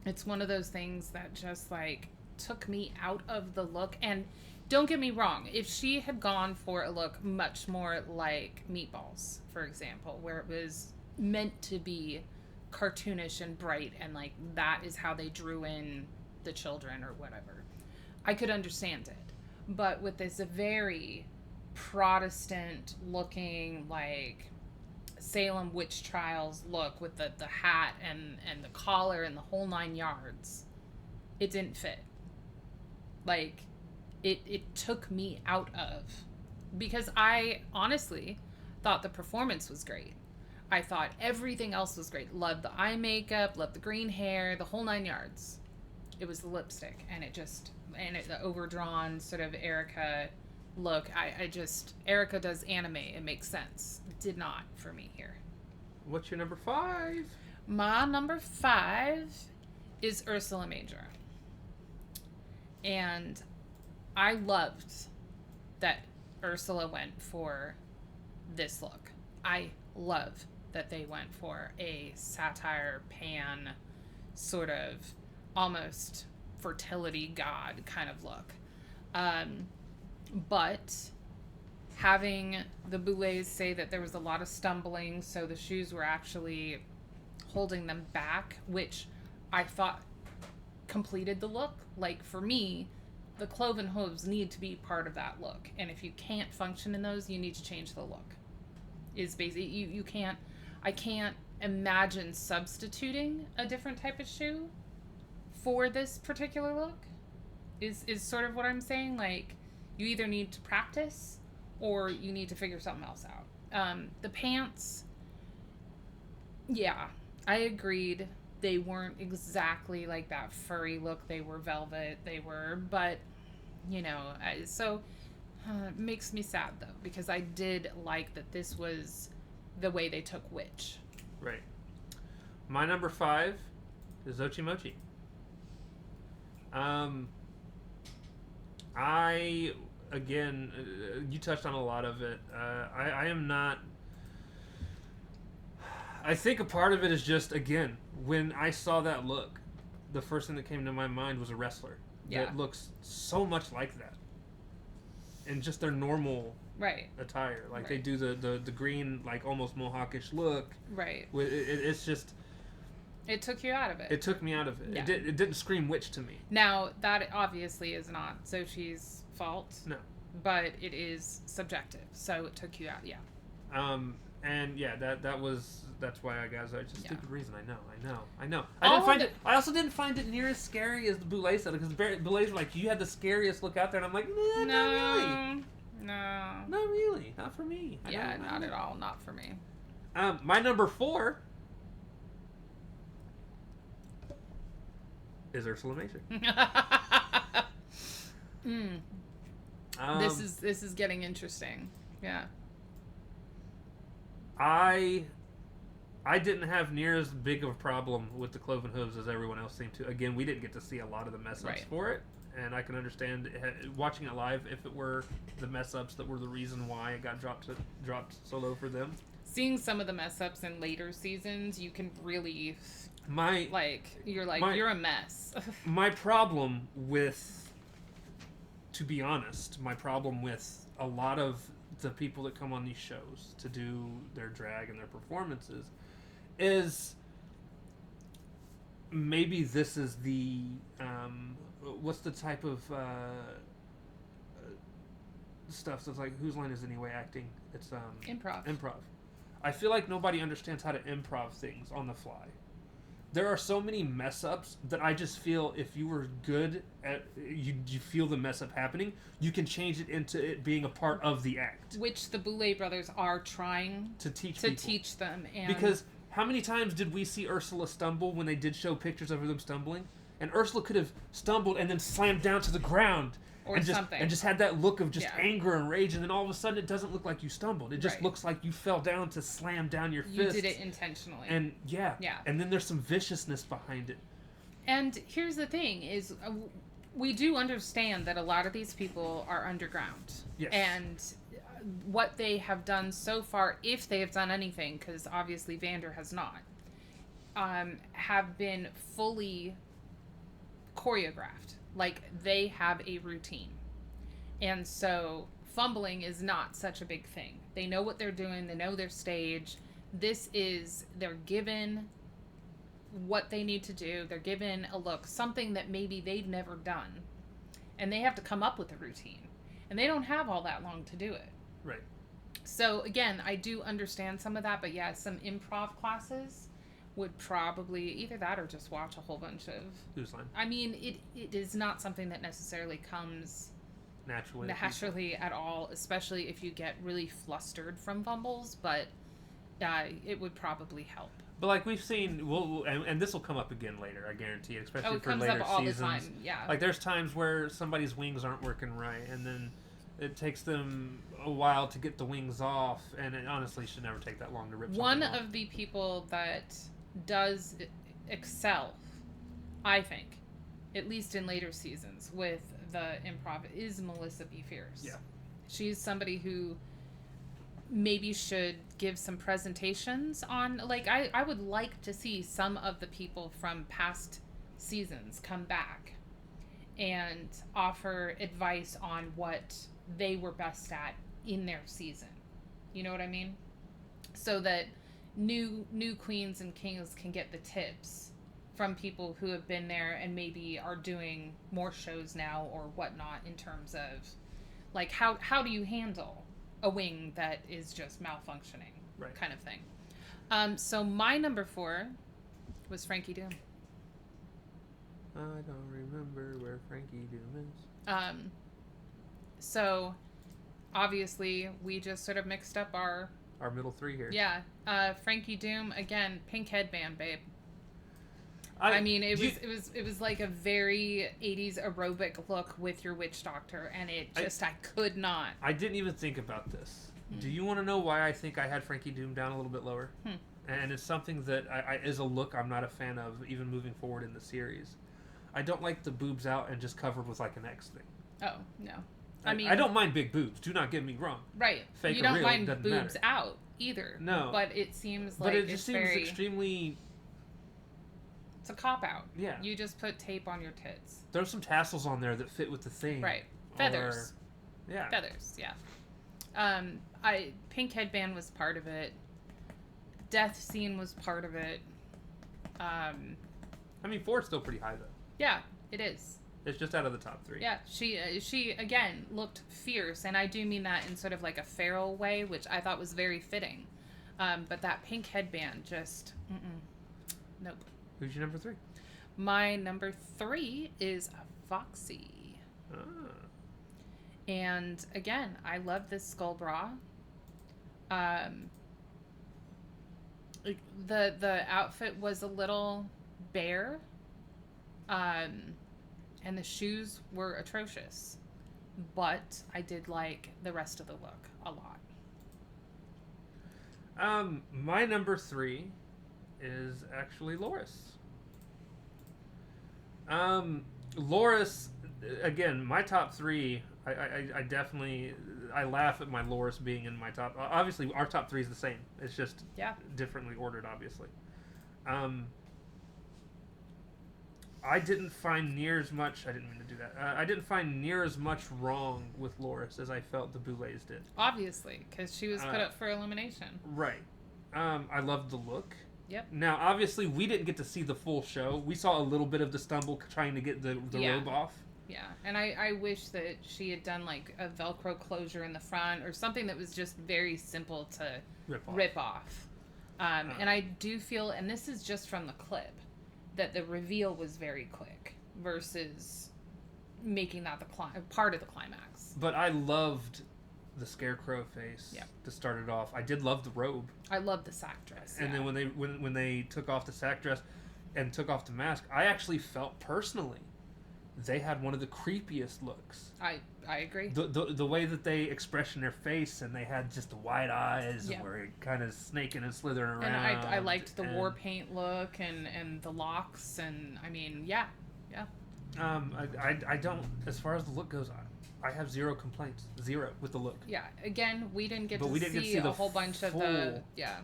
S2: it's one of those things that just like took me out of the look. And don't get me wrong, if she had gone for a look much more like Meatballs, for example, where it was meant to be cartoonish and bright and like that is how they drew in the children or whatever, I could understand it. But with this very Protestant looking, like Salem witch trials look with the hat and the collar and the whole 9 yards, it didn't fit. Like it took me out of, because I honestly thought the performance was great. I thought everything else was great. Loved the eye makeup, loved the green hair, the whole 9 yards. It was the lipstick, and the overdrawn sort of Erica look. Erica does anime. It makes sense. It did not for me here.
S1: What's your number 5?
S2: My number 5 is Ursula Major. And I loved that Ursula went for this look. I love that they went for a satire pan, sort of almost fertility god kind of look. But having the Boulets say that there was a lot of stumbling, so the shoes were actually holding them back, which I thought completed the look. Like, for me, the cloven hooves need to be part of that look. And if you can't function in those, you need to change the look. Is basically, you can't, I can't imagine substituting a different type of shoe for this particular look, is sort of what I'm saying. Like, you either need to practice or you need to figure something else out. The pants, yeah, I agreed. They weren't exactly like that furry look. They were velvet. But, you know, it makes me sad, though, because I did like that this was the way they took Witch.
S1: Right. My number 5 is Zochi Mochi. You touched on a lot of it. I am not... I think a part of it is just, again, when I saw that look, the first thing that came to my mind was a wrestler.
S2: Yeah.
S1: That looks so much like that. And just their normal attire. Like, they do the green, like, almost mohawkish look.
S2: Right.
S1: It's just...
S2: It took you out of it.
S1: It took me out of it.
S2: Yeah.
S1: It didn't scream witch to me.
S2: Now, that obviously is not Xochi's fault.
S1: No.
S2: But it is subjective. So it took you out, yeah.
S1: And yeah, that's why I got Zochi. It's a stupid reason. I know. I also didn't find it near as scary as the Boulet said, because Boulets were like, you had the scariest look out there, and I'm like, nah, not really.
S2: No.
S1: Not really. Not for me.
S2: Not at all. Not for me.
S1: My number 4 is Ursula Major.
S2: This is getting interesting. Yeah.
S1: I didn't have near as big of a problem with the cloven hooves as everyone else seemed to. Again, we didn't get to see a lot of the mess-ups for it, and I can understand watching it live if it were the mess-ups that were the reason why it got dropped so low for them.
S2: Seeing some of the mess-ups in later seasons, you can really... you're a mess.
S1: My problem with, to be honest, a lot of the people that come on these shows to do their drag and their performances is maybe this is the what's the type of stuff that's like, whose line is anyway acting? It's improv. I feel like nobody understands how to improv things on the fly. There are so many mess ups that I just feel if you were good at you feel the mess up happening, you can change it into it being a part of the act.
S2: Which the Boulet brothers are trying
S1: to teach them.
S2: And
S1: because how many times did we see Ursula stumble when they did show pictures of them stumbling? and Ursula could have stumbled and then slammed down to the ground.
S2: Or
S1: and just,
S2: something.
S1: And just had that look of just
S2: Yeah.
S1: anger and rage, and then all of a sudden it doesn't look like you stumbled. It just
S2: Right.
S1: looks like you fell down to slam down your
S2: You
S1: fist.
S2: did it intentionally.
S1: And yeah. And then there's some viciousness behind it.
S2: And here's the thing is we do understand that a lot of these people are underground.
S1: Yes.
S2: And what they have done so far, if they have done anything, because obviously Vander has not, have been fully choreographed. Like, they have a routine. And so fumbling is not such a big thing. They know what they're doing. They know their stage. They're given what they need to do. They're given a look, something that maybe they've never done. And they have to come up with a routine. And they don't have all that long to do it.
S1: Right.
S2: So, again, I do understand some of that. But, yeah, some improv classes would probably either that or just watch a whole bunch of...
S1: Who's Line?
S2: I mean, it is not something that necessarily comes naturally at all, especially if you get really flustered from fumbles, but it would probably help.
S1: But like we've seen, and this will come up again later, I guarantee it, especially for later seasons.
S2: It comes up all the time, yeah.
S1: Like there's times where somebody's wings aren't working right, and then it takes them a while to get the wings off, and it honestly should never take that long to rip something
S2: One
S1: off.
S2: of the people that does excel, I think, at least in later seasons with the improv, is Melissa B. Fierce.
S1: Yeah.
S2: She's somebody who maybe should give some presentations on, like, I would like to see some of the people from past seasons come back and offer advice on what they were best at in their season. You know what I mean? So that new queens and kings can get the tips from people who have been there and maybe are doing more shows now or whatnot, in terms of like how do you handle a wing that is just malfunctioning,
S1: right,
S2: kind of thing. So my number 4 was Frankie Doom.
S1: I don't remember where Frankie Doom is.
S2: So obviously we just sort of mixed up our
S1: middle 3 here.
S2: Yeah. Frankie Doom, again, pink headband, babe. I mean, it was like a very 80s aerobic look with your witch doctor, and it just, I could not.
S1: I didn't even think about this. Do you want to know why I think I had Frankie Doom down a little bit lower? And it's something that I is a look I'm not a fan of, even moving forward in the series. I don't like the boobs out and just covered with like an X thing.
S2: Oh, no. I mean,
S1: I don't mind big boobs. Do not get me wrong.
S2: Right.
S1: Fake
S2: you
S1: or
S2: don't
S1: real,
S2: mind
S1: doesn't
S2: boobs
S1: matter.
S2: out either.
S1: No.
S2: But it seems like
S1: but it just seems
S2: very...
S1: extremely...
S2: It's a cop-out.
S1: Yeah.
S2: You just put tape on your tits.
S1: There's some tassels on there that fit with the theme.
S2: Right. Feathers.
S1: Yeah.
S2: Feathers, yeah. Pink headband was part of it. Death scene was part of it.
S1: I mean, 4's still pretty high, though.
S2: Yeah, it is.
S1: It's just out of the top 3.
S2: Yeah, she again looked fierce, and I do mean that in sort of like a feral way, which I thought was very fitting. But that pink headband just, nope.
S1: Who's your number 3?
S2: My number 3 is Foxy.
S1: Ah.
S2: And again, I love this skull bra. The outfit was a little bare. And the shoes were atrocious. But I did like the rest of the look a lot.
S1: My number 3 is actually Loris. Loris, again, my top 3, I definitely, I laugh at my Loris being in my top. Obviously, our top 3 is the same. It's just differently ordered, obviously. I didn't find near as much... I didn't mean to do that. I didn't find near as much wrong with Loris as I felt the Boulets did.
S2: Obviously, because she was put up for elimination.
S1: Right. I loved the look.
S2: Yep.
S1: Now, obviously, we didn't get to see the full show. We saw a little bit of the stumble trying to get the robe off.
S2: Yeah, and I wish that she had done like a Velcro closure in the front or something that was just very simple to rip off. And I do feel, and this is just from the clip, that the reveal was very quick versus making that part of the climax.
S1: But I loved the scarecrow face to start it off. I did love the robe.
S2: I love the sack dress.
S1: And then when they took off the sack dress, and took off the mask, I actually felt personally they had one of the creepiest looks.
S2: I agree.
S1: The way that they expressed in their face, and they had just the wide eyes, and were kind of snaking and slithering around.
S2: And I liked the war paint look and the locks, and I mean, yeah.
S1: I don't, as far as the look goes, I have zero complaints. Zero with the look.
S2: Yeah, again, we didn't get to see a whole bunch of the... Yeah.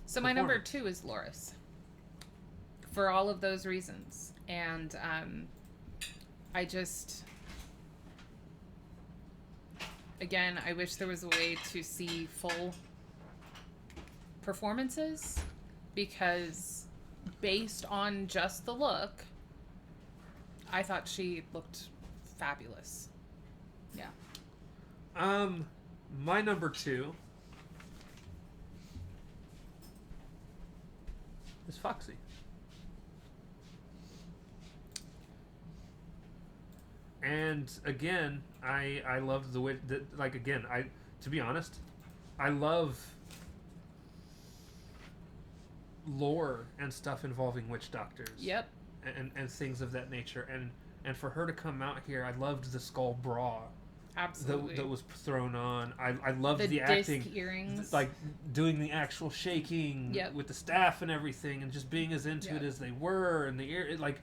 S2: So my number 2 is Loris. For all of those reasons. And I just... Again, I wish there was a way to see full performances. Because based on just the look, I thought she looked fabulous. Yeah.
S1: My number 2 is Foxy. And again, I loved the way that, like, again, to be honest, I love lore and stuff involving witch doctors.
S2: Yep.
S1: And things of that nature, and for her to come out here, I loved the skull bra.
S2: Absolutely.
S1: That was thrown on. I loved the
S2: disc
S1: acting,
S2: earrings,
S1: like doing the actual shaking with the staff and everything, and just being as into it as they were, and the ear, like,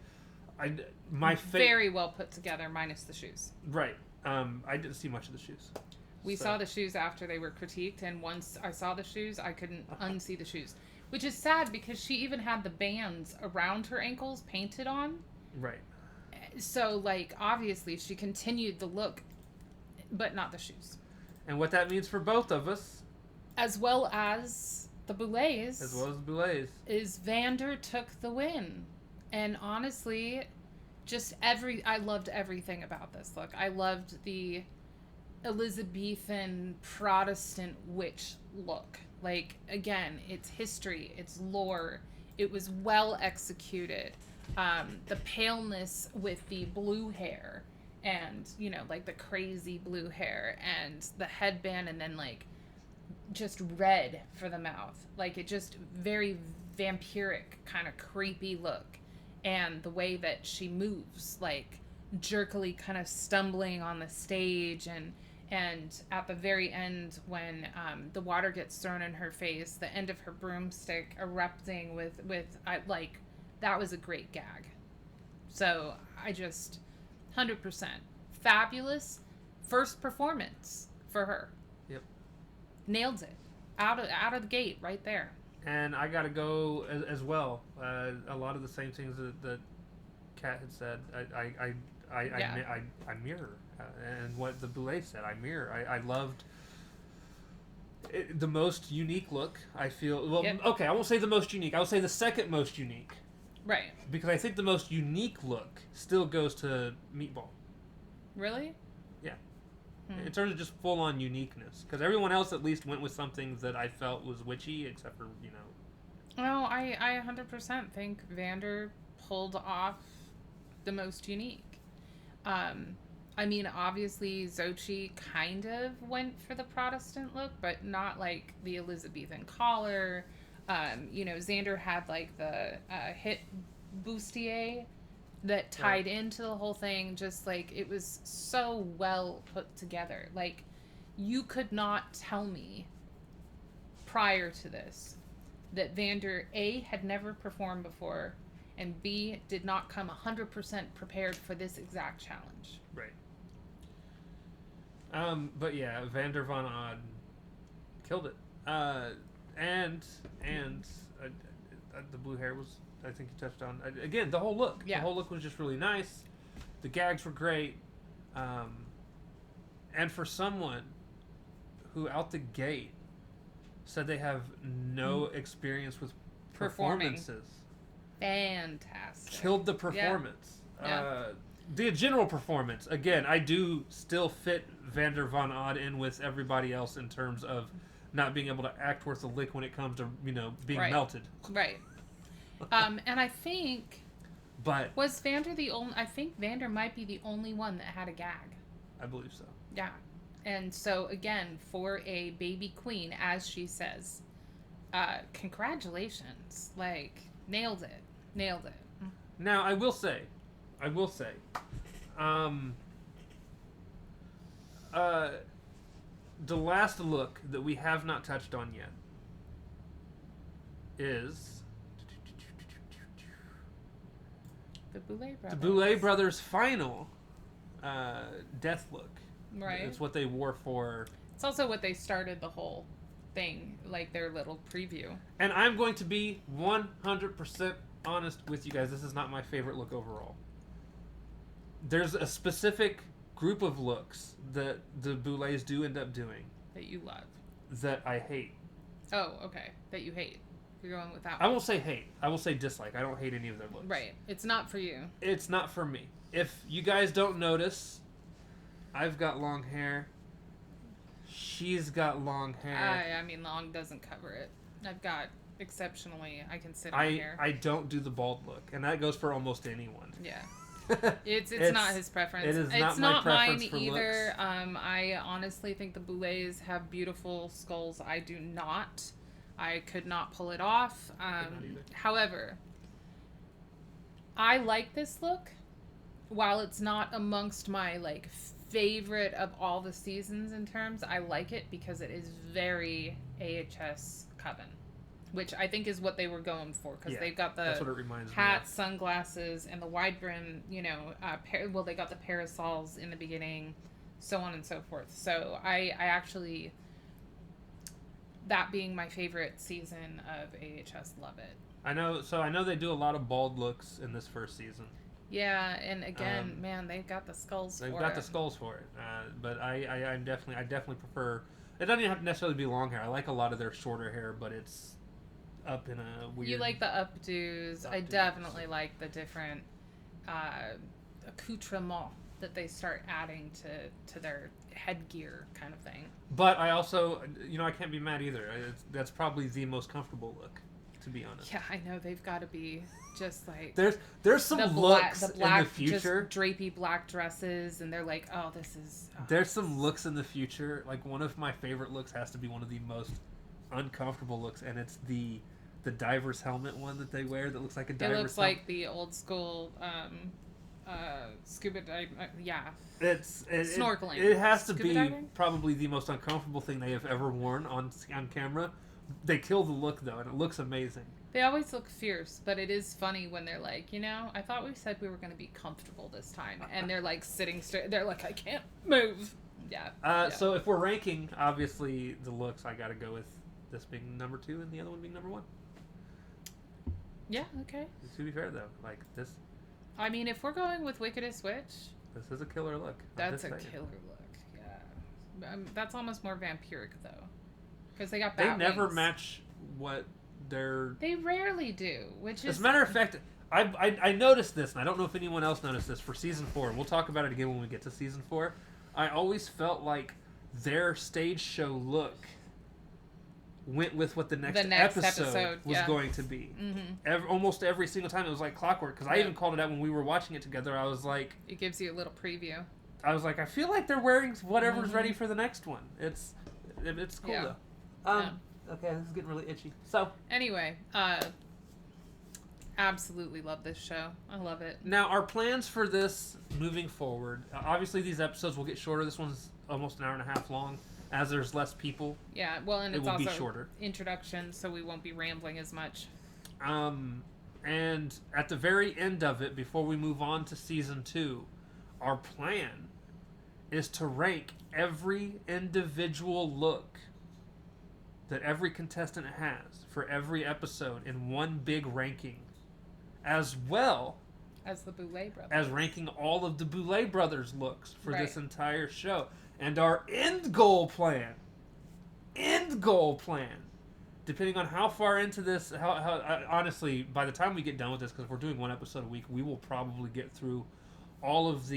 S2: very well put together, minus the shoes.
S1: Right. I didn't see much of the shoes.
S2: We saw the shoes after they were critiqued, and once I saw the shoes, I couldn't unsee the shoes. Which is sad, because she even had the bands around her ankles painted on.
S1: Right.
S2: So, like, obviously she continued the look, but not the shoes.
S1: And what that means for both of us,
S2: as well as the Boulets, is Vander took the win. And honestly, I loved everything about this look. I loved the Elizabethan Protestant witch look. Like, again, it's history, it's lore, it was well executed. The paleness with the blue hair, and, you know, like the crazy blue hair, and the headband, and then, like, just red for the mouth. Like, it just very vampiric, kind of creepy look. And the way that she moves, like, jerkily kind of stumbling on the stage, and at the very end, when the water gets thrown in her face, the end of her broomstick erupting with that was a great gag. So I just 100% fabulous first performance for her.
S1: Yep,
S2: nailed it out of the gate right there.
S1: And I gotta go as well. A lot of the same things that Kat had said. I mirror. And what the Boulet said, I mirror. I loved the most unique look, I feel. Well, okay, I won't say the most unique. I will say the second most unique.
S2: Right.
S1: Because I think the most unique look still goes to Meatball.
S2: Really?
S1: Yeah. In terms of just full-on uniqueness. Because everyone else at least went with something that I felt was witchy, except for, you know...
S2: No, I 100% think Vander pulled off the most unique. I mean, obviously, Xochitl kind of went for the Protestant look, but not like the Elizabethan collar. You know, Xander had like the hit bustier that tied into the whole thing. Just like, it was so well put together. Like, you could not tell me prior to this that Vander, A, had never performed before, and B, did not come 100% prepared for this exact challenge.
S1: Right. But yeah, Vander Von Odd killed it. And the blue hair was, I think you touched on. Again, the whole look.
S2: Yeah.
S1: The whole look was just really nice. The gags were great. And for someone who out the gate said they have no experience with performances.
S2: Fantastic.
S1: Killed the performance.
S2: Yeah.
S1: The general performance. Again, I do still fit Vander Von Odd in with everybody else in terms of not being able to act worth a lick when it comes to, you know, being melted.
S2: Right. And I think...
S1: But...
S2: Was Vander the only... I think Vander might be the only one that had a gag.
S1: I believe so.
S2: Yeah. And so, again, for a baby queen, as she says, Congratulations. Like, nailed it. Nailed it.
S1: Now, I will say, the last look that we have not touched on yet is
S2: The Boulet brothers.
S1: the Boulet brothers' final death look.
S2: Right.
S1: It's what they wore for.
S2: It's also what they started the whole thing, like their little preview.
S1: And I'm going to be 100% honest with you guys. This is not my favorite look overall. There's a specific group of looks that the Boulets do end up doing
S2: That you love.
S1: that I hate.
S2: Oh, okay. That you hate. You're going with that
S1: I
S2: one.
S1: won't say hate. I will say dislike. I don't hate any of their looks.
S2: Right. It's not for you.
S1: It's not for me. If you guys don't notice, I've got long hair. She's got long hair.
S2: I mean, long doesn't cover it. I've got exceptionally, I can sit on hair.
S1: I don't do the bald look, and that goes for almost anyone.
S2: Yeah. It's not his preference.
S1: It is
S2: it's
S1: not my preference
S2: mine
S1: for
S2: either.
S1: looks.
S2: I honestly think the Boulets have beautiful skulls. I do not. I could not pull it off.
S1: not either.
S2: However, I like this look. While it's not amongst my like favorite of all the seasons in terms, I like it because it is very AHS Coven, which I think is what they were going for, because they've got the
S1: that's what it reminds
S2: hat,
S1: me
S2: sunglasses, and the wide brim, they got the parasols in the beginning, so on and so forth. So I actually, that being my favorite season of AHS, love it.
S1: I know they do a lot of bald looks in this first season.
S2: Yeah, and again, man, they've got the skulls for it.
S1: They've got the skulls for it. But I definitely prefer. It doesn't even have to necessarily be long hair. I like a lot of their shorter hair, but it's up in a weird.
S2: You like the updos. I definitely like the different accoutrement that they start adding to their headgear kind of thing.
S1: But I also, I can't be mad either. That's probably the most comfortable look, to be honest.
S2: Yeah, I know they've got to be just like
S1: there's some looks
S2: the black,
S1: in the future,
S2: just drapey black dresses, and they're like, oh, this is. Oh,
S1: there's some looks in the future. Like, one of my favorite looks has to be one of the most uncomfortable looks, and it's the diver's helmet one that they wear that looks like a diver's helmet.
S2: It looks like the old school scuba dive. Yeah.
S1: It's
S2: snorkeling.
S1: It has to
S2: Scuba
S1: be
S2: diving?
S1: probably the most uncomfortable thing they have ever worn on camera. They kill the look though, and it looks amazing.
S2: They always look fierce, but it is funny when they're like, I thought we said we were going to be comfortable this time, and they're like sitting straight. They're like, I can't move. Yeah.
S1: So if we're ranking, obviously the looks, I got to go with this being number 2 and the other one being number 1.
S2: Yeah. Okay.
S1: To be fair though, like this.
S2: I mean, if we're going with Wickedest Witch,
S1: This is a killer look.
S2: that's a killer look. Yeah. That's almost more vampiric though, because they got bat
S1: They never
S2: wings.
S1: match what they're.
S2: They rarely do, which is.
S1: As a matter of fact, I noticed this, and I don't know if anyone else noticed this for season 4. We'll talk about it again when we get to season 4. I always felt like their stage show look went with what the next episode was going to be.
S2: Mm-hmm.
S1: Almost every single time it was like clockwork. Because I even called it out when we were watching it together. I was like,
S2: it gives you a little preview.
S1: I was like, I feel like they're wearing whatever's ready for the next one. It's cool though. Okay, this is getting really itchy. So
S2: anyway, absolutely love this show. I love it.
S1: Now, our plans for this moving forward. Obviously, these episodes will get shorter. This one's almost an hour and a half long. As there's less people.
S2: Yeah, well, and
S1: it
S2: it's
S1: will
S2: also
S1: be shorter.
S2: Introduction, so we won't be rambling as much.
S1: And at the very end of it, before we move on to season 2, our plan is to rank every individual look that every contestant has for every episode in one big ranking, as well
S2: as the Boulet brothers,
S1: as ranking all of the Boulet brothers looks for this entire show. And our end goal plan, depending on how far into this, honestly, by the time we get done with this, because we're doing one episode a week, we will probably get through all of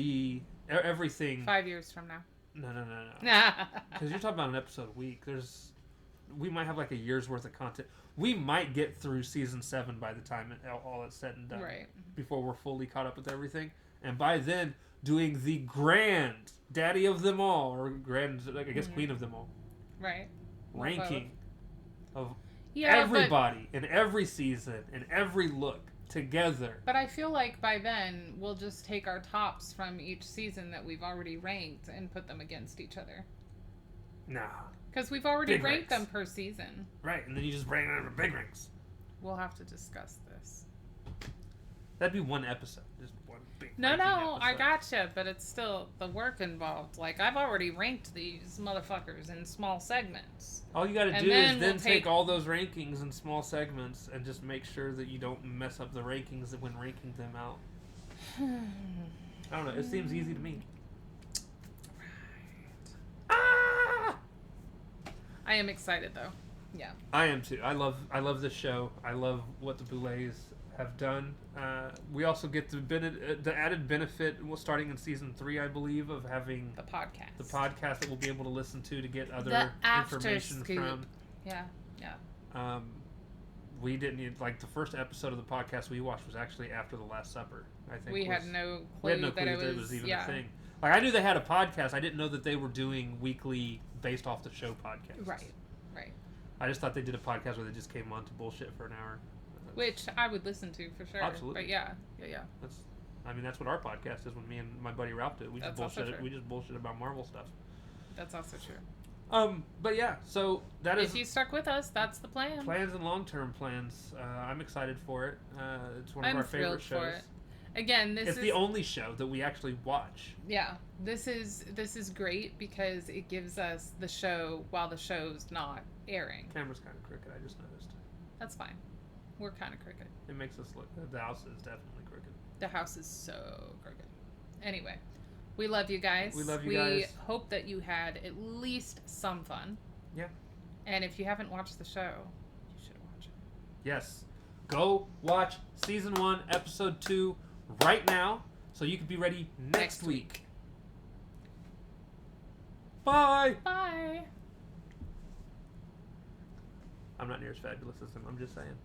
S1: everything.
S2: 5 years from now.
S1: No. Because you're talking about an episode a week. We might have like a year's worth of content. We might get through season 7 by the time all is said and done.
S2: Right.
S1: Before we're fully caught up with everything. And by then, doing the grand daddy of them all, or grand, I guess, queen of them all.
S2: Right.
S1: Ranking of
S2: Yeah,
S1: everybody in every season, in every look together.
S2: But I feel like by then we'll just take our tops from each season that we've already ranked and put them against each other.
S1: Nah.
S2: Because we've already
S1: Big
S2: ranked
S1: ranks.
S2: them per season.
S1: Right, and then you just rank them in big ranks.
S2: We'll have to discuss this.
S1: That'd be one episode. Just one big
S2: No,
S1: ranking
S2: I
S1: episode.
S2: gotcha, but it's still the work involved. Like, I've already ranked these motherfuckers in small segments.
S1: All you gotta
S2: And
S1: do
S2: then
S1: is
S2: we'll
S1: then take all those rankings in small segments and just make sure that you don't mess up the rankings when ranking them out. I don't know. It seems easy to me. Ah!
S2: I am excited, though. Yeah.
S1: I am too. I love this show. I love what the Boulets have done. We also get the added benefit, starting in season 3, I believe, of having
S2: The podcast.
S1: the podcast that we'll be able to listen to get other
S2: The after
S1: information
S2: scoop.
S1: from.
S2: Yeah.
S1: We didn't need, like, the first episode of the podcast we watched was actually after the Last Supper. I think
S2: We had no
S1: we had
S2: clue
S1: no clue
S2: that
S1: that
S2: it
S1: it
S2: was
S1: was even a thing. Like, I knew they had a podcast. I didn't know that they were doing weekly based off the show podcasts.
S2: Right.
S1: I just thought they did a podcast where they just came on to bullshit for an hour.
S2: Which I would listen to for sure.
S1: Absolutely.
S2: But yeah.
S1: That's what our podcast is when me and my buddy Ralph do it. We just
S2: That's also
S1: bullshit.
S2: true.
S1: We just bullshit about Marvel stuff.
S2: That's also true.
S1: But yeah, so that is
S2: If you stuck with us, that's the plan.
S1: plans and long-term plans. I'm excited for it. It's one of
S2: I'm
S1: our favorite
S2: thrilled for
S1: shows.
S2: it. Again, this
S1: It's
S2: is
S1: the only show that we actually watch.
S2: Yeah, this is great because it gives us the show while the show's not airing.
S1: Camera's kind of crooked. I just noticed.
S2: That's fine. We're kind of crooked.
S1: It makes us look. The house is definitely crooked.
S2: The house is so crooked. Anyway, we love you guys.
S1: We love you guys.
S2: We hope that you had at least some fun.
S1: Yeah.
S2: And if you haven't watched the show, you should watch it.
S1: Yes. Go watch season 1, episode 2 right now, so you can be ready next week. Bye.
S2: Bye.
S1: I'm not near as fabulous as him. I'm just saying.